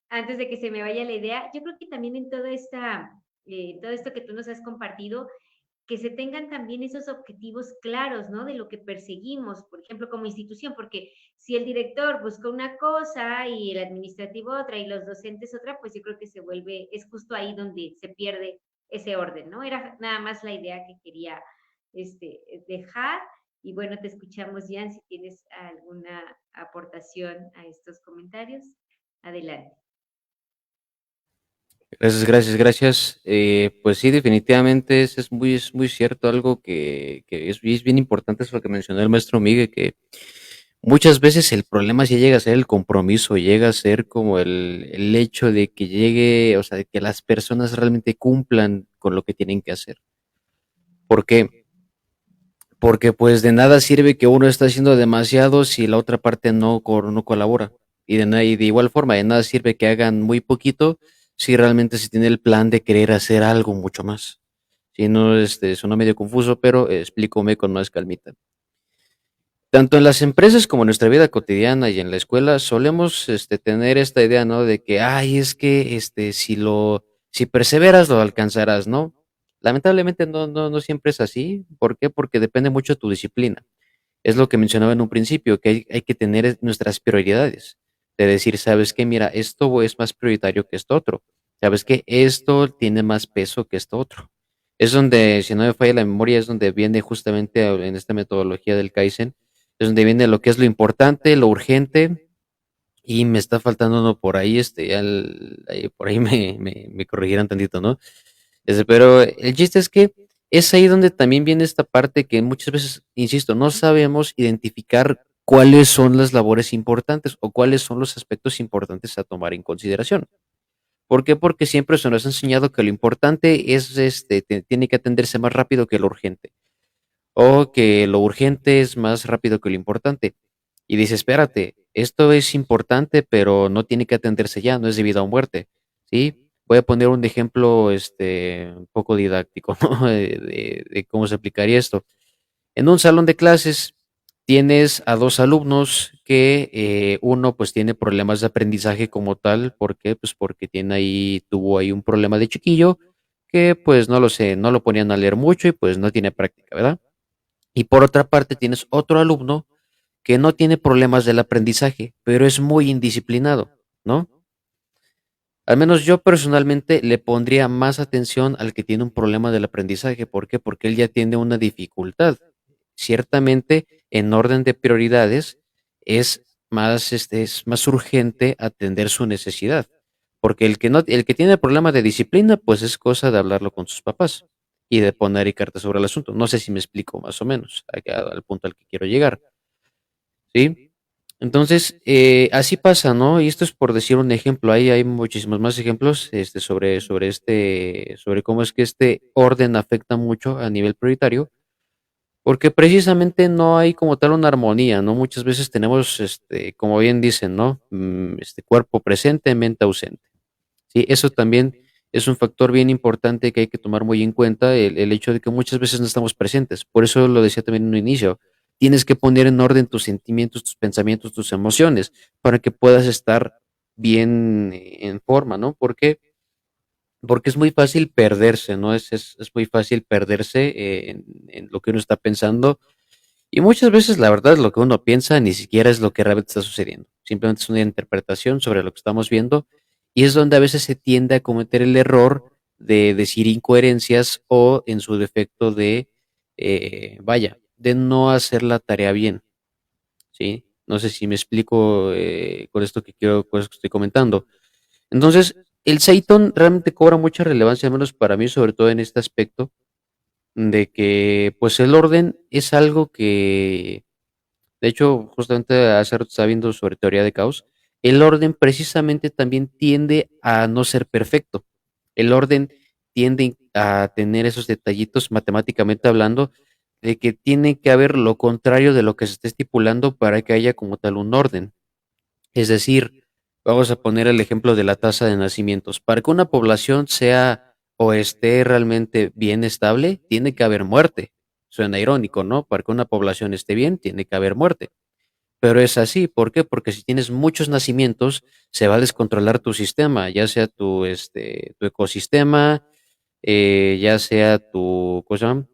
antes de que se me vaya la idea, yo creo que también en todo esto que tú nos has compartido, que se tengan también esos objetivos claros, ¿no? De lo que perseguimos, por ejemplo, como institución, porque si el director busca una cosa y el administrativo otra y los docentes otra, pues yo creo que es justo ahí donde se pierde ese orden, ¿no? Era nada más la idea que quería dejar. Y bueno, te escuchamos, Jan, si tienes alguna aportación a estos comentarios. Adelante. Gracias, gracias, gracias. Pues sí, definitivamente es muy cierto, algo que es bien importante, es lo que mencionó el maestro Miguel, que muchas veces el problema sí llega a ser el compromiso, llega a ser como el hecho de que llegue, o sea, de que las personas realmente cumplan con lo que tienen que hacer. ¿Por qué? Porque pues de nada sirve que uno está haciendo demasiado si la otra parte no colabora. Y de igual forma, de nada sirve que hagan muy poquito si realmente se tiene el plan de querer hacer algo mucho más. Si no, suena medio confuso, pero explícome con más calmita. Tanto en las empresas como en nuestra vida cotidiana y en la escuela solemos tener esta idea, ¿no? De que, ay, es que si perseveras lo alcanzarás, ¿no? Lamentablemente no siempre es así. ¿Por qué? Porque depende mucho de tu disciplina. Es lo que mencionaba en un principio, que hay que tener nuestras prioridades. De decir, ¿sabes qué? Mira, esto es más prioritario que esto otro. ¿Sabes qué? Esto tiene más peso que esto otro. Es donde, si no me falla la memoria, es donde viene justamente en esta metodología del Kaizen, es donde viene lo que es lo importante, lo urgente, y me está faltando uno por ahí, ahí por ahí me corrigieran tantito, ¿no? Pero el chiste es que es ahí donde también viene esta parte que muchas veces, insisto, no sabemos identificar cuáles son las labores importantes o cuáles son los aspectos importantes a tomar en consideración. ¿Por qué? Porque siempre se nos ha enseñado que lo importante es, tiene que atenderse más rápido que lo urgente, o que lo urgente es más rápido que lo importante. Y dice, espérate, esto es importante, pero no tiene que atenderse ya, no es de vida o muerte, ¿sí? Voy a poner un ejemplo, un poco didáctico, ¿no? De cómo se aplicaría esto. En un salón de clases tienes a dos alumnos que uno pues tiene problemas de aprendizaje como tal. ¿Por qué? Pues porque tuvo ahí un problema de chiquillo que pues no lo sé, no lo ponían a leer mucho y pues no tiene práctica, ¿verdad? Y por otra parte tienes otro alumno que no tiene problemas del aprendizaje, pero es muy indisciplinado, ¿no? Al menos yo personalmente le pondría más atención al que tiene un problema del aprendizaje. ¿Por qué? Porque él ya tiene una dificultad. Ciertamente, en orden de prioridades, es más urgente atender su necesidad. Porque el que tiene problema de disciplina, pues es cosa de hablarlo con sus papás y de poner y cartas sobre el asunto. No sé si me explico más o menos al punto al que quiero llegar. ¿Sí? Entonces, así pasa, ¿no? Y esto es por decir un ejemplo. Ahí hay muchísimos más ejemplos sobre cómo es que este orden afecta mucho a nivel prioritario, porque precisamente no hay como tal una armonía, ¿no? Muchas veces tenemos, como bien dicen, ¿no? Cuerpo presente, mente ausente. Sí, eso también es un factor bien importante que hay que tomar muy en cuenta, el hecho de que muchas veces no estamos presentes. Por eso lo decía también en un inicio. Tienes que poner en orden tus sentimientos, tus pensamientos, tus emociones, para que puedas estar bien en forma, ¿no? Porque es muy fácil perderse, ¿no? Es muy fácil perderse en lo que uno está pensando. Y muchas veces, la verdad, lo que uno piensa ni siquiera es lo que realmente está sucediendo. Simplemente es una interpretación sobre lo que estamos viendo. Y es donde a veces se tiende a cometer el error de decir incoherencias o, en su defecto, de no hacer la tarea bien. ¿Sí? No sé si me explico con esto que estoy comentando. Entonces, el Seiton realmente cobra mucha relevancia, al menos para mí, sobre todo en este aspecto, de que, pues, el orden es algo que de hecho, justamente hace rato estaba viendo sobre teoría de caos. El orden precisamente también tiende a no ser perfecto. El orden tiende a tener esos detallitos matemáticamente hablando de que tiene que haber lo contrario de lo que se está estipulando para que haya como tal un orden. Es decir, vamos a poner el ejemplo de la tasa de nacimientos. Para que una población sea o esté realmente bien estable, tiene que haber muerte. Suena irónico, ¿no? Para que una población esté bien, tiene que haber muerte. Pero es así, ¿por qué? Porque si tienes muchos nacimientos, se va a descontrolar tu sistema, ya sea tu ecosistema, ya sea tu, ¿cómo se llama?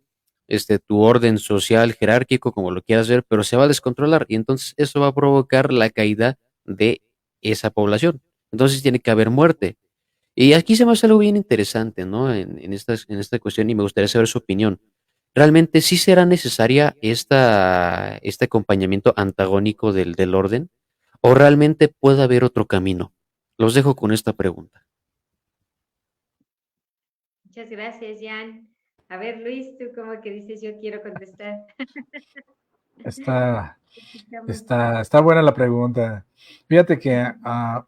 Tu orden social jerárquico, como lo quieras ver, pero se va a descontrolar y entonces eso va a provocar la caída de esa población. Entonces tiene que haber muerte. Y aquí se me hace algo bien interesante, ¿no? En esta cuestión y me gustaría saber su opinión. ¿Realmente sí será necesaria este acompañamiento antagónico del orden? ¿O realmente puede haber otro camino? Los dejo con esta pregunta. Muchas gracias, Jan. A ver, Luis, tú como que dices, yo quiero contestar. Está, Escuchamos. está buena la pregunta. Fíjate que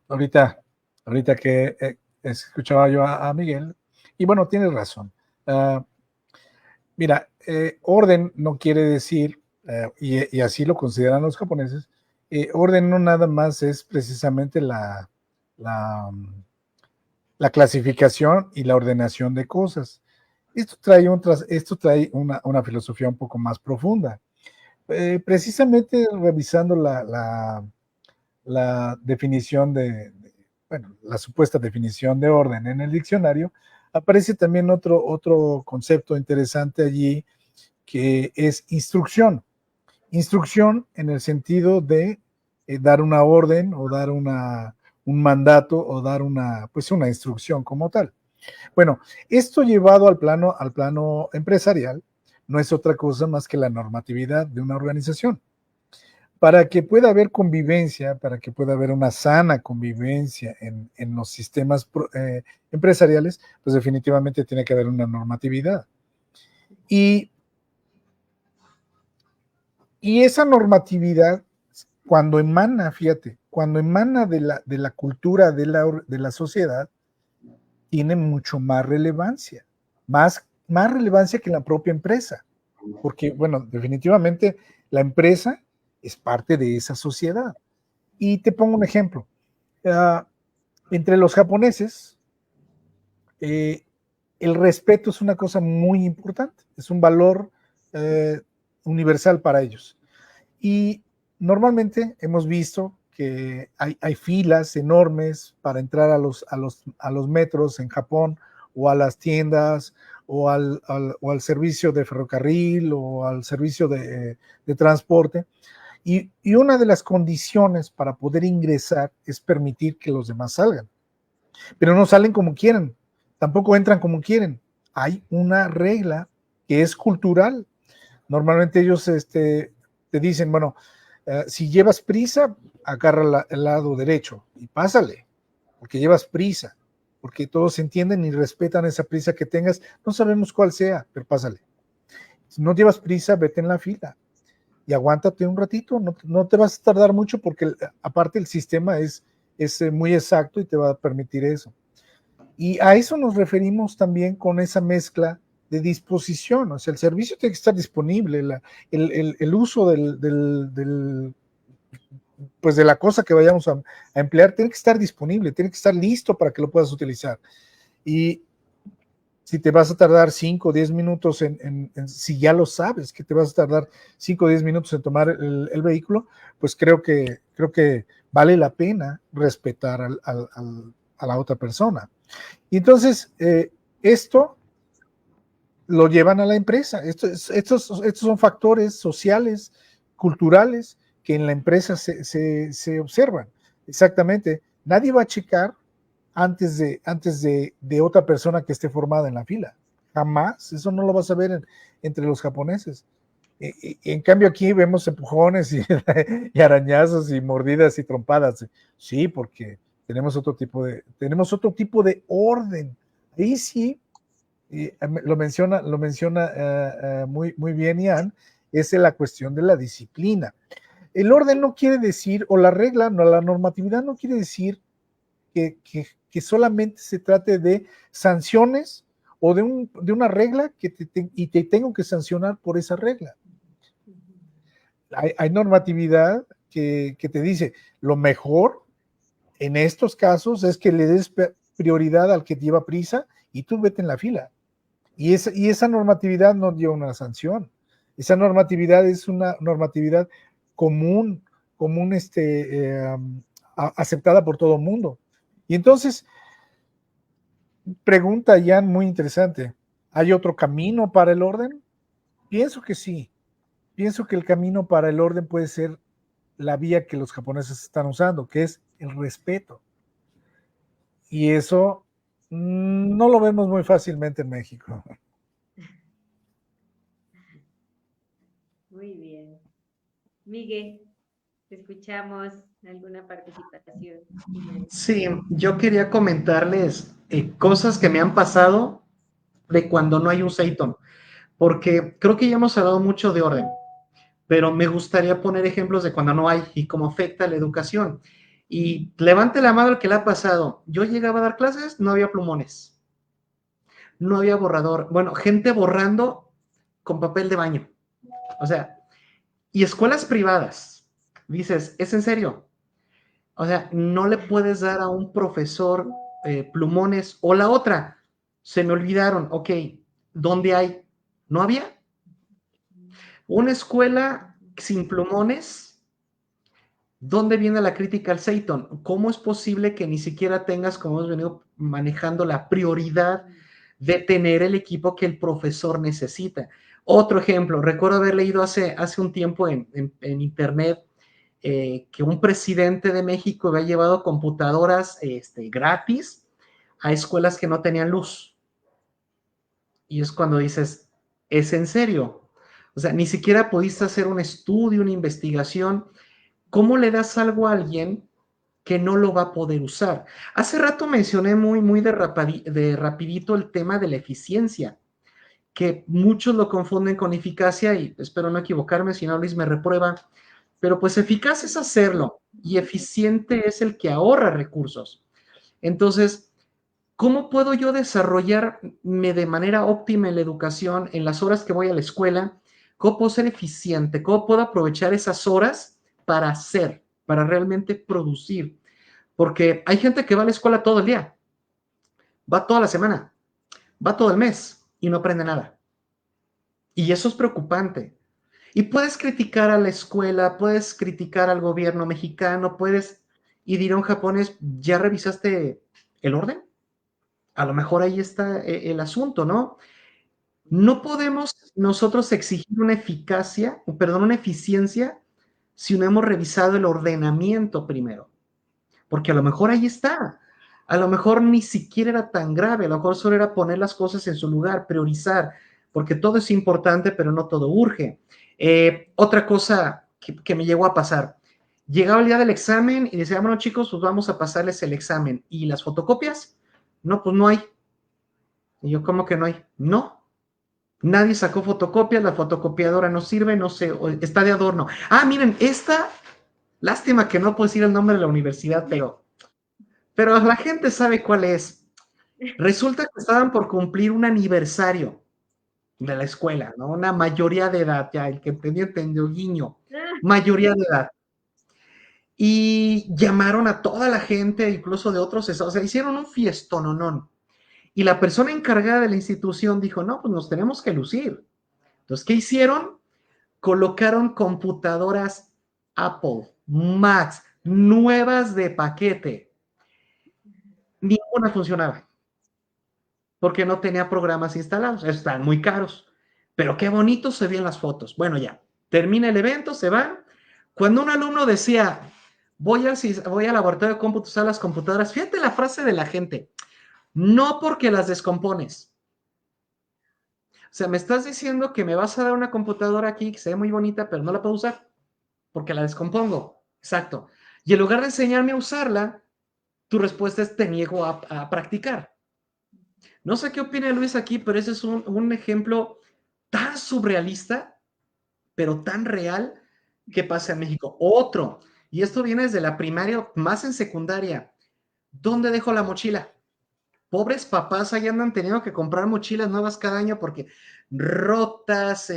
ahorita que escuchaba yo a Miguel, y bueno, tienes razón. Ah, mira, orden no quiere decir, y así lo consideran los japoneses, orden no nada más es precisamente la, la clasificación y la ordenación de cosas. Esto trae una filosofía un poco más profunda. Precisamente revisando la definición bueno, la supuesta definición de orden en el diccionario, aparece también otro concepto interesante allí que es instrucción. Instrucción en el sentido de dar una orden o dar un mandato o dar pues una instrucción como tal. Bueno, esto llevado al plano empresarial no es otra cosa más que la normatividad de una organización. Para que pueda haber convivencia, para que pueda haber una sana convivencia en los sistemas empresariales, pues definitivamente tiene que haber una normatividad. Y, y esa normatividad, cuando emana, fíjate, cuando emana de la cultura de la sociedad, tiene mucho más relevancia, más relevancia que la propia empresa, porque, bueno, definitivamente la empresa es parte de esa sociedad. Y te pongo un ejemplo. Entre los japoneses, eh, el respeto es una cosa muy importante, es un valor universal para ellos. Y normalmente hemos visto que hay filas enormes para entrar a los metros en Japón o a las tiendas o al servicio de ferrocarril o al servicio de transporte. Y una de las condiciones para poder ingresar es permitir que los demás salgan. Pero no salen como quieren, tampoco entran como quieren. Hay una regla que es cultural. Normalmente ellos te dicen, bueno, si llevas prisa, agarra el lado derecho y pásale, porque llevas prisa, porque todos entienden y respetan esa prisa que tengas. No sabemos cuál sea, pero pásale. Si no llevas prisa, vete en la fila. y aguántate un ratito, no te vas a tardar mucho porque aparte el sistema es muy exacto y te va a permitir eso. Y a eso nos referimos también con esa mezcla de disposición, o sea, el servicio tiene que estar disponible, el uso pues de la cosa que vayamos a emplear tiene que estar disponible, tiene que estar listo para que lo puedas utilizar. Y si te vas a tardar 5 o 10 minutos si ya lo sabes que te vas a tardar 5 o 10 minutos en tomar el vehículo, pues creo que vale la pena respetar a la otra persona. Y entonces, esto lo llevan a la empresa. Estos son factores sociales, culturales, que en la empresa se observan. Exactamente. Nadie va a checar antes de otra persona que esté formada en la fila. Jamás. Eso no lo vas a ver entre los japoneses. En cambio aquí vemos empujones y arañazos y mordidas y trompadas. Sí, porque tenemos otro tipo de orden. Ahí sí, lo menciona muy bien Ian, es la cuestión de la disciplina. El orden no quiere decir, o la regla, no, la normatividad no quiere decir que solamente se trate de sanciones o de una regla y te tengo que sancionar por esa regla. Hay normatividad que te dice, lo mejor en estos casos es que le des prioridad al que lleva prisa y tú vete en la fila. Y esa normatividad no lleva una sanción. Esa normatividad es una normatividad común aceptada por todo el mundo. Y entonces, pregunta Jan muy interesante, ¿hay otro camino para el orden? Pienso que sí. Pienso que el camino para el orden puede ser la vía que los japoneses están usando, que es el respeto. Y eso no lo vemos muy fácilmente en México. Muy bien. Miguel, te escuchamos. ¿Alguna participación? Sí, yo quería comentarles cosas que me han pasado de cuando no hay un Seiton, porque creo que ya hemos hablado mucho de orden, pero me gustaría poner ejemplos de cuando no hay y cómo afecta la educación. Y levante la mano el que le ha pasado. Yo llegaba a dar clases, no había plumones, no había borrador. Bueno, gente borrando con papel de baño. O sea, y escuelas privadas. Dices, ¿es en serio? O sea, no le puedes dar a un profesor plumones. O la otra, se me olvidaron. Ok, ¿dónde hay? ¿No había? Una escuela sin plumones. ¿Dónde viene la crítica al Seiton? ¿Cómo es posible que ni siquiera tengas, como hemos venido manejando, la prioridad de tener el equipo que el profesor necesita? Otro ejemplo, recuerdo haber leído hace un tiempo en internet que un presidente de México había llevado computadoras gratis a escuelas que no tenían luz. Y es cuando dices, ¿es en serio? O sea, ni siquiera pudiste hacer un estudio, una investigación. ¿Cómo le das algo a alguien que no lo va a poder usar? Hace rato mencioné muy de rapidito el tema de la eficiencia, que muchos lo confunden con eficacia y espero no equivocarme, si no Luis me reprueba, pero pues eficaz es hacerlo y eficiente es el que ahorra recursos. Entonces, ¿cómo puedo yo desarrollarme de manera óptima en la educación, en las horas que voy a la escuela? ¿Cómo puedo ser eficiente? ¿Cómo puedo aprovechar esas horas para hacer, para realmente producir? Porque hay gente que va a la escuela todo el día, va toda la semana, va todo el mes y no aprende nada. Y eso es preocupante. Y puedes criticar a la escuela, puedes criticar al gobierno mexicano, y dirá un japonés, ¿ya revisaste el orden? A lo mejor ahí está el asunto, ¿no? No podemos nosotros exigir una eficiencia si no hemos revisado el ordenamiento primero, porque a lo mejor ahí está. A lo mejor ni siquiera era tan grave, a lo mejor solo era poner las cosas en su lugar, priorizar, porque todo es importante, pero no todo urge. Otra cosa que me llegó a pasar, llegaba el día del examen y decía, bueno chicos, pues vamos a pasarles el examen. ¿Y las fotocopias? No, pues no hay. Y yo, ¿cómo que no hay? No Nadie sacó fotocopias, la fotocopiadora no sirve, no sé, está de adorno. Ah, miren, esta, lástima que no puedo decir el nombre de la universidad, pero la gente sabe cuál es. Resulta que estaban por cumplir un aniversario de la escuela, ¿no? Una mayoría de edad, ya el que entendió, guiño, mayoría de edad. Y llamaron a toda la gente, incluso de otros estados, o sea, hicieron un fiestononón. Y la persona encargada de la institución dijo, no, pues nos tenemos que lucir. Entonces, ¿qué hicieron? Colocaron computadoras Apple, Macs, nuevas de paquete. Ninguna funcionaba, porque no tenía programas instalados. Están muy caros. Pero qué bonito se veían las fotos. Bueno, ya, termina el evento, se van. Cuando un alumno decía, voy al laboratorio de cómputos a las computadoras, fíjate la frase de la gente, no porque las descompones. O sea, me estás diciendo que me vas a dar una computadora aquí que se ve muy bonita, pero no la puedo usar porque la descompongo. Exacto. Y en lugar de enseñarme a usarla, tu respuesta es te niego a practicar. No sé qué opina Luis aquí, pero ese es un ejemplo tan surrealista, pero tan real que pasa en México. Otro, y esto viene desde la primaria, más en secundaria. ¿Dónde dejo la mochila? Pobres papás ahí andan teniendo que comprar mochilas nuevas cada año porque rotas,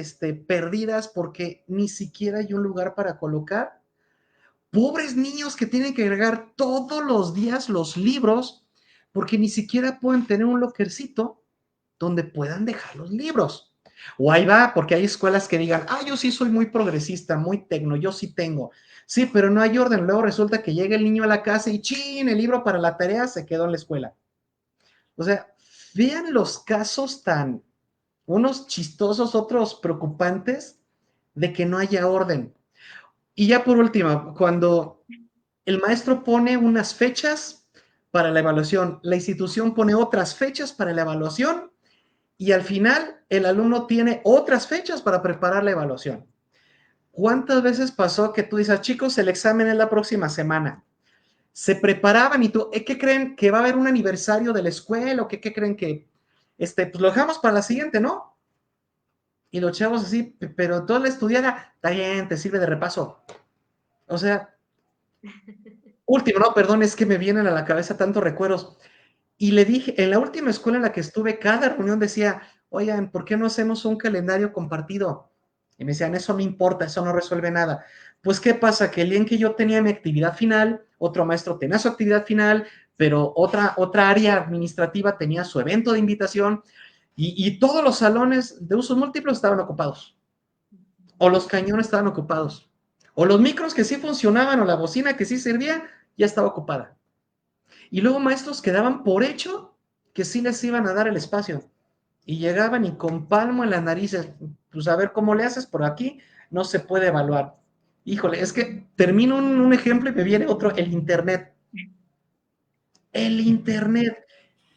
perdidas, porque ni siquiera hay un lugar para colocar. Pobres niños que tienen que agregar todos los días los libros porque ni siquiera pueden tener un lockercito donde puedan dejar los libros. O ahí va, porque hay escuelas que digan, yo sí soy muy progresista, muy tecno, yo sí tengo. Sí, pero no hay orden. Luego resulta que llega el niño a la casa y ¡chin! El libro para la tarea se quedó en la escuela. O sea, vean los casos tan, unos chistosos, otros preocupantes, de que no haya orden. Y ya por último, cuando el maestro pone unas fechas para la evaluación, la institución pone otras fechas para la evaluación y al final el alumno tiene otras fechas para preparar la evaluación. ¿Cuántas veces pasó que tú dices, chicos, el examen es la próxima semana? Se preparaban y tú, ¿qué creen? ¿Que va a haber un aniversario de la escuela? ¿O qué creen que, pues lo dejamos para la siguiente, ¿no? Y los chavos así, pero toda la estudiada, está bien, te sirve de repaso. O sea, último, no, perdón, es que me vienen a la cabeza tantos recuerdos. Y le dije, en la última escuela en la que estuve, cada reunión decía, oigan, ¿por qué no hacemos un calendario compartido? Y me decían, eso no importa, eso no resuelve nada. Pues, ¿qué pasa? Que el día en que yo tenía mi actividad final, otro maestro tenía su actividad final, pero otra área administrativa tenía su evento de invitación y todos los salones de usos múltiples estaban ocupados. O los cañones estaban ocupados. O los micros que sí funcionaban o la bocina que sí servía, ya estaba ocupada. Y luego maestros que daban por hecho que sí les iban a dar el espacio. Y llegaban y con palmo en las narices, pues a ver cómo le haces por aquí, no se puede evaluar. Híjole, es que termino un ejemplo y me viene otro, el Internet. El Internet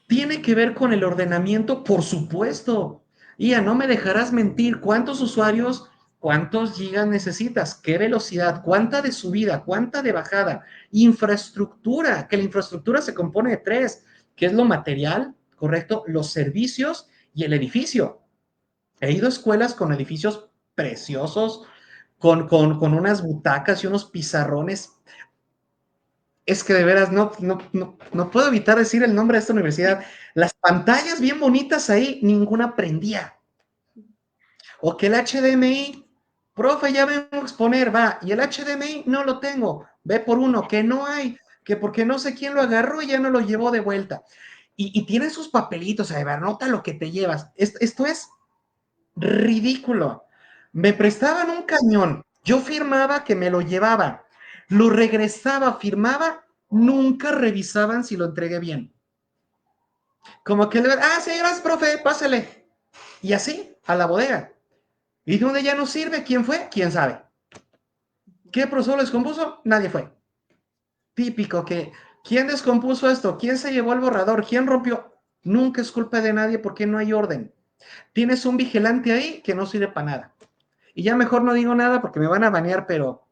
tiene que ver con el ordenamiento, por supuesto. Ya no me dejarás mentir, ¿cuántos usuarios, cuántos gigas necesitas? ¿Qué velocidad? ¿Cuánta de subida? ¿Cuánta de bajada? Infraestructura, que la infraestructura se compone de tres, que es lo material, ¿correcto? Los servicios y el edificio. He ido a escuelas con edificios preciosos, con unas butacas y unos pizarrones. Es que de veras no puedo evitar decir el nombre de esta universidad. Las pantallas bien bonitas ahí, ninguna prendía. O que el HDMI, profe, ya vengo a exponer, va, y el HDMI no lo tengo, ve por uno, que no hay, que porque no sé quién lo agarró y ya no lo llevó de vuelta. Y tiene sus papelitos, a ver, nota lo que te llevas. Esto es ridículo. Me prestaban un cañón, yo firmaba que me lo llevaba, lo regresaba, firmaba, nunca revisaban si lo entregué bien. Como que, sí, gracias, profe, pásale. Y así, a la bodega. ¿Y dónde ya no sirve? ¿Quién fue? ¿Quién sabe? ¿Qué profesor lo descompuso? Nadie fue. Típico que, ¿quién descompuso esto? ¿Quién se llevó el borrador? ¿Quién rompió? Nunca es culpa de nadie porque no hay orden. Tienes un vigilante ahí que no sirve para nada. Y ya mejor no digo nada porque me van a banear, pero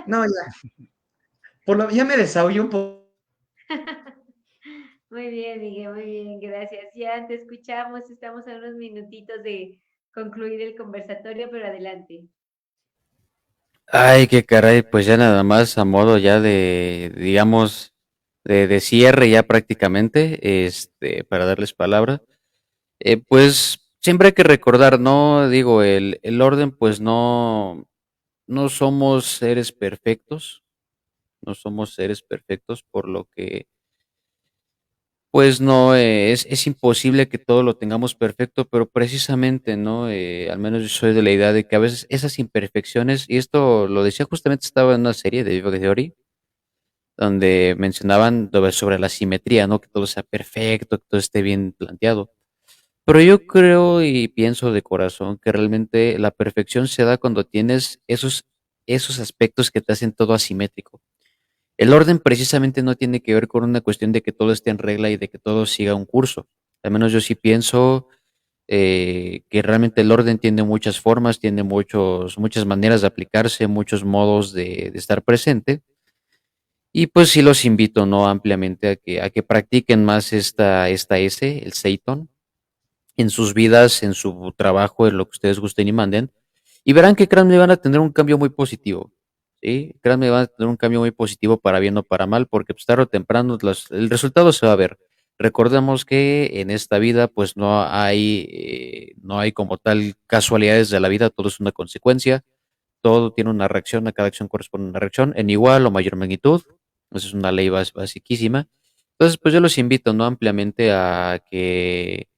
no, ya. Ya me desahogué un poco. Muy bien, Miguel, muy bien, gracias. Ya te escuchamos, estamos a unos minutitos de concluir el conversatorio, pero adelante. Ay, qué caray, pues ya nada más a modo ya de, digamos, de cierre ya prácticamente, para darles palabra. Pues siempre hay que recordar, ¿no? Digo, el orden, pues no somos seres perfectos, no somos seres perfectos, por lo que, pues no, es imposible que todo lo tengamos perfecto, pero precisamente, ¿no? Al menos yo soy de la idea de que a veces esas imperfecciones, y esto lo decía justamente, estaba en una serie de Big Bang Theory, donde mencionaban sobre la simetría, ¿no? Que todo sea perfecto, que todo esté bien planteado. Pero yo creo y pienso de corazón que realmente la perfección se da cuando tienes esos aspectos que te hacen todo asimétrico. El orden precisamente no tiene que ver con una cuestión de que todo esté en regla y de que todo siga un curso. Al menos yo sí pienso que realmente el orden tiene muchas formas, tiene muchas maneras de aplicarse, muchos modos de estar presente. Y pues sí los invito, ¿no? Ampliamente a que practiquen más esta S, el Seiton, en sus vidas, en su trabajo, en lo que ustedes gusten y manden. Y verán que, créanme, van a tener un cambio muy positivo. ¿Sí? Créanme, van a tener un cambio muy positivo para bien o para mal, porque pues, tarde o temprano el resultado se va a ver. Recordemos que en esta vida, pues no hay como tal casualidades de la vida, todo es una consecuencia, todo tiene una reacción, a cada acción corresponde una reacción en igual o mayor magnitud. Esa es una ley basiquísima. Entonces, pues yo los invito, ¿no? Ampliamente a que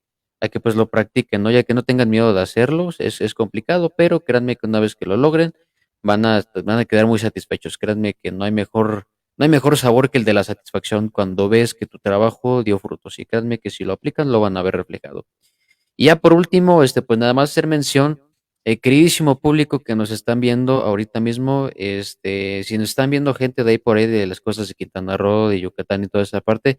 pues lo practiquen, ¿no? Ya que no tengan miedo de hacerlo, es complicado, pero créanme que una vez que lo logren, van a quedar muy satisfechos. Créanme que no hay mejor sabor que el de la satisfacción cuando ves que tu trabajo dio frutos. Y créanme que si lo aplican, lo van a ver reflejado. Y ya por último, pues nada más hacer mención, queridísimo público que nos están viendo ahorita mismo, si nos están viendo gente de ahí por ahí, de las costas de Quintana Roo, de Yucatán y toda esa parte,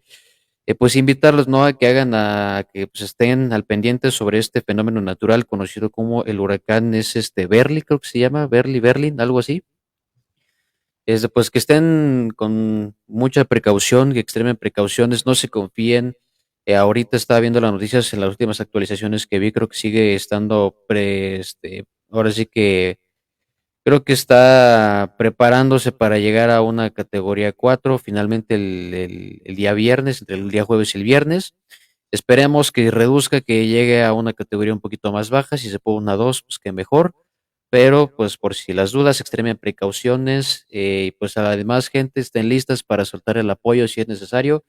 pues invitarlos, ¿no? A que pues, estén al pendiente sobre este fenómeno natural conocido como el huracán, es Berly, creo que se llama, Berlin, algo así. Pues que estén con mucha precaución, que extremen precauciones, no se confíen. Ahorita estaba viendo las noticias en las últimas actualizaciones que vi, creo que sigue estando ahora sí que creo que está preparándose para llegar a una categoría 4 finalmente el día viernes, entre el día jueves y el viernes. Esperemos que reduzca, que llegue a una categoría un poquito más baja, si se puede una 2 pues que mejor, pero pues por si las dudas, extremen precauciones, y pues a la demás gente estén listas para soltar el apoyo si es necesario.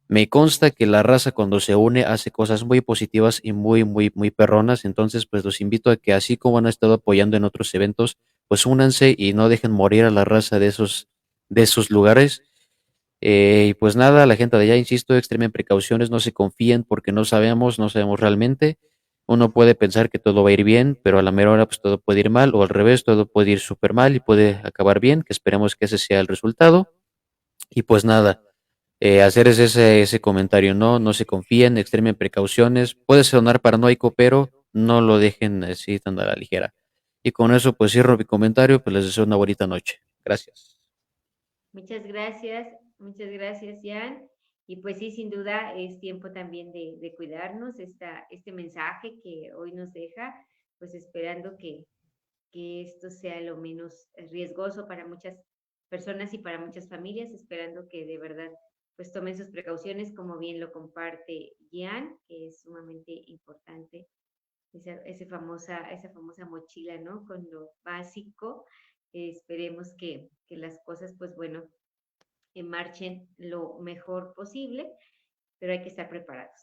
Me consta que la raza cuando se une hace cosas muy positivas y muy, muy, muy perronas, entonces pues los invito a que así como han estado apoyando en otros eventos, pues únanse y no dejen morir a la raza de esos lugares. Y pues nada, la gente de allá, insisto, extremen precauciones, no se confíen porque no sabemos realmente. Uno puede pensar que todo va a ir bien, pero a la mera hora pues todo puede ir mal, o al revés, todo puede ir súper mal y puede acabar bien, que esperemos que ese sea el resultado. Y pues nada, hacer ese comentario, no se confíen, extremen precauciones. Puede sonar paranoico, pero no lo dejen así tan a la ligera. Y con eso pues cierro mi comentario, pues les deseo una bonita noche. Gracias. Muchas gracias, Jan. Y pues sí, sin duda es tiempo también de cuidarnos, este mensaje que hoy nos deja, pues esperando que esto sea lo menos riesgoso para muchas personas y para muchas familias, esperando que de verdad pues tomen sus precauciones, como bien lo comparte Jan, que es sumamente importante esa famosa mochila, ¿no? Con lo básico. Esperemos que las cosas, pues bueno, marchen lo mejor posible, pero hay que estar preparados.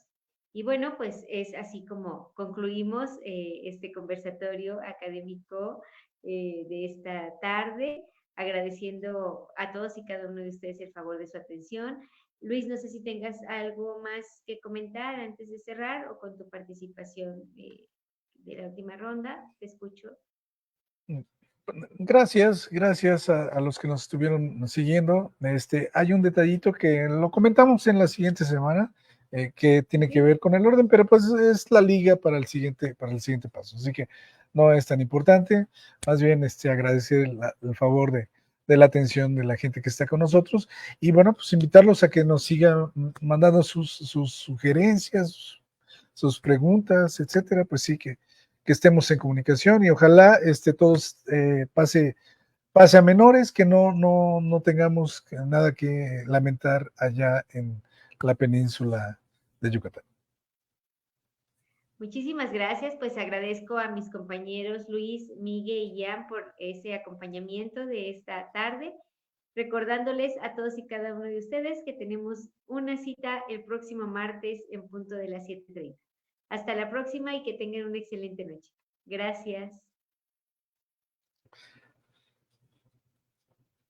Y bueno, pues es así como concluimos este conversatorio académico de esta tarde, agradeciendo a todos y cada uno de ustedes el favor de su atención. Luis, no sé si tengas algo más que comentar antes de cerrar o con tu participación de la última ronda. Te escucho. Gracias a los que nos estuvieron siguiendo. Hay un detallito que lo comentamos en la siguiente semana, que tiene que ver con el orden, pero pues es la liga para el siguiente paso. Así que no es tan importante. Más bien agradecer el favor de la atención de la gente que está con nosotros. Y bueno, pues invitarlos a que nos sigan mandando sus sugerencias, sus preguntas, etcétera. Pues sí, que estemos en comunicación y ojalá todos pase a menores, que no tengamos nada que lamentar allá en la península de Yucatán. Muchísimas gracias, pues agradezco a mis compañeros Luis, Miguel y Jan por ese acompañamiento de esta tarde, recordándoles a todos y cada uno de ustedes que tenemos una cita el próximo martes en punto de las 7:30. Hasta la próxima y que tengan una excelente noche. Gracias.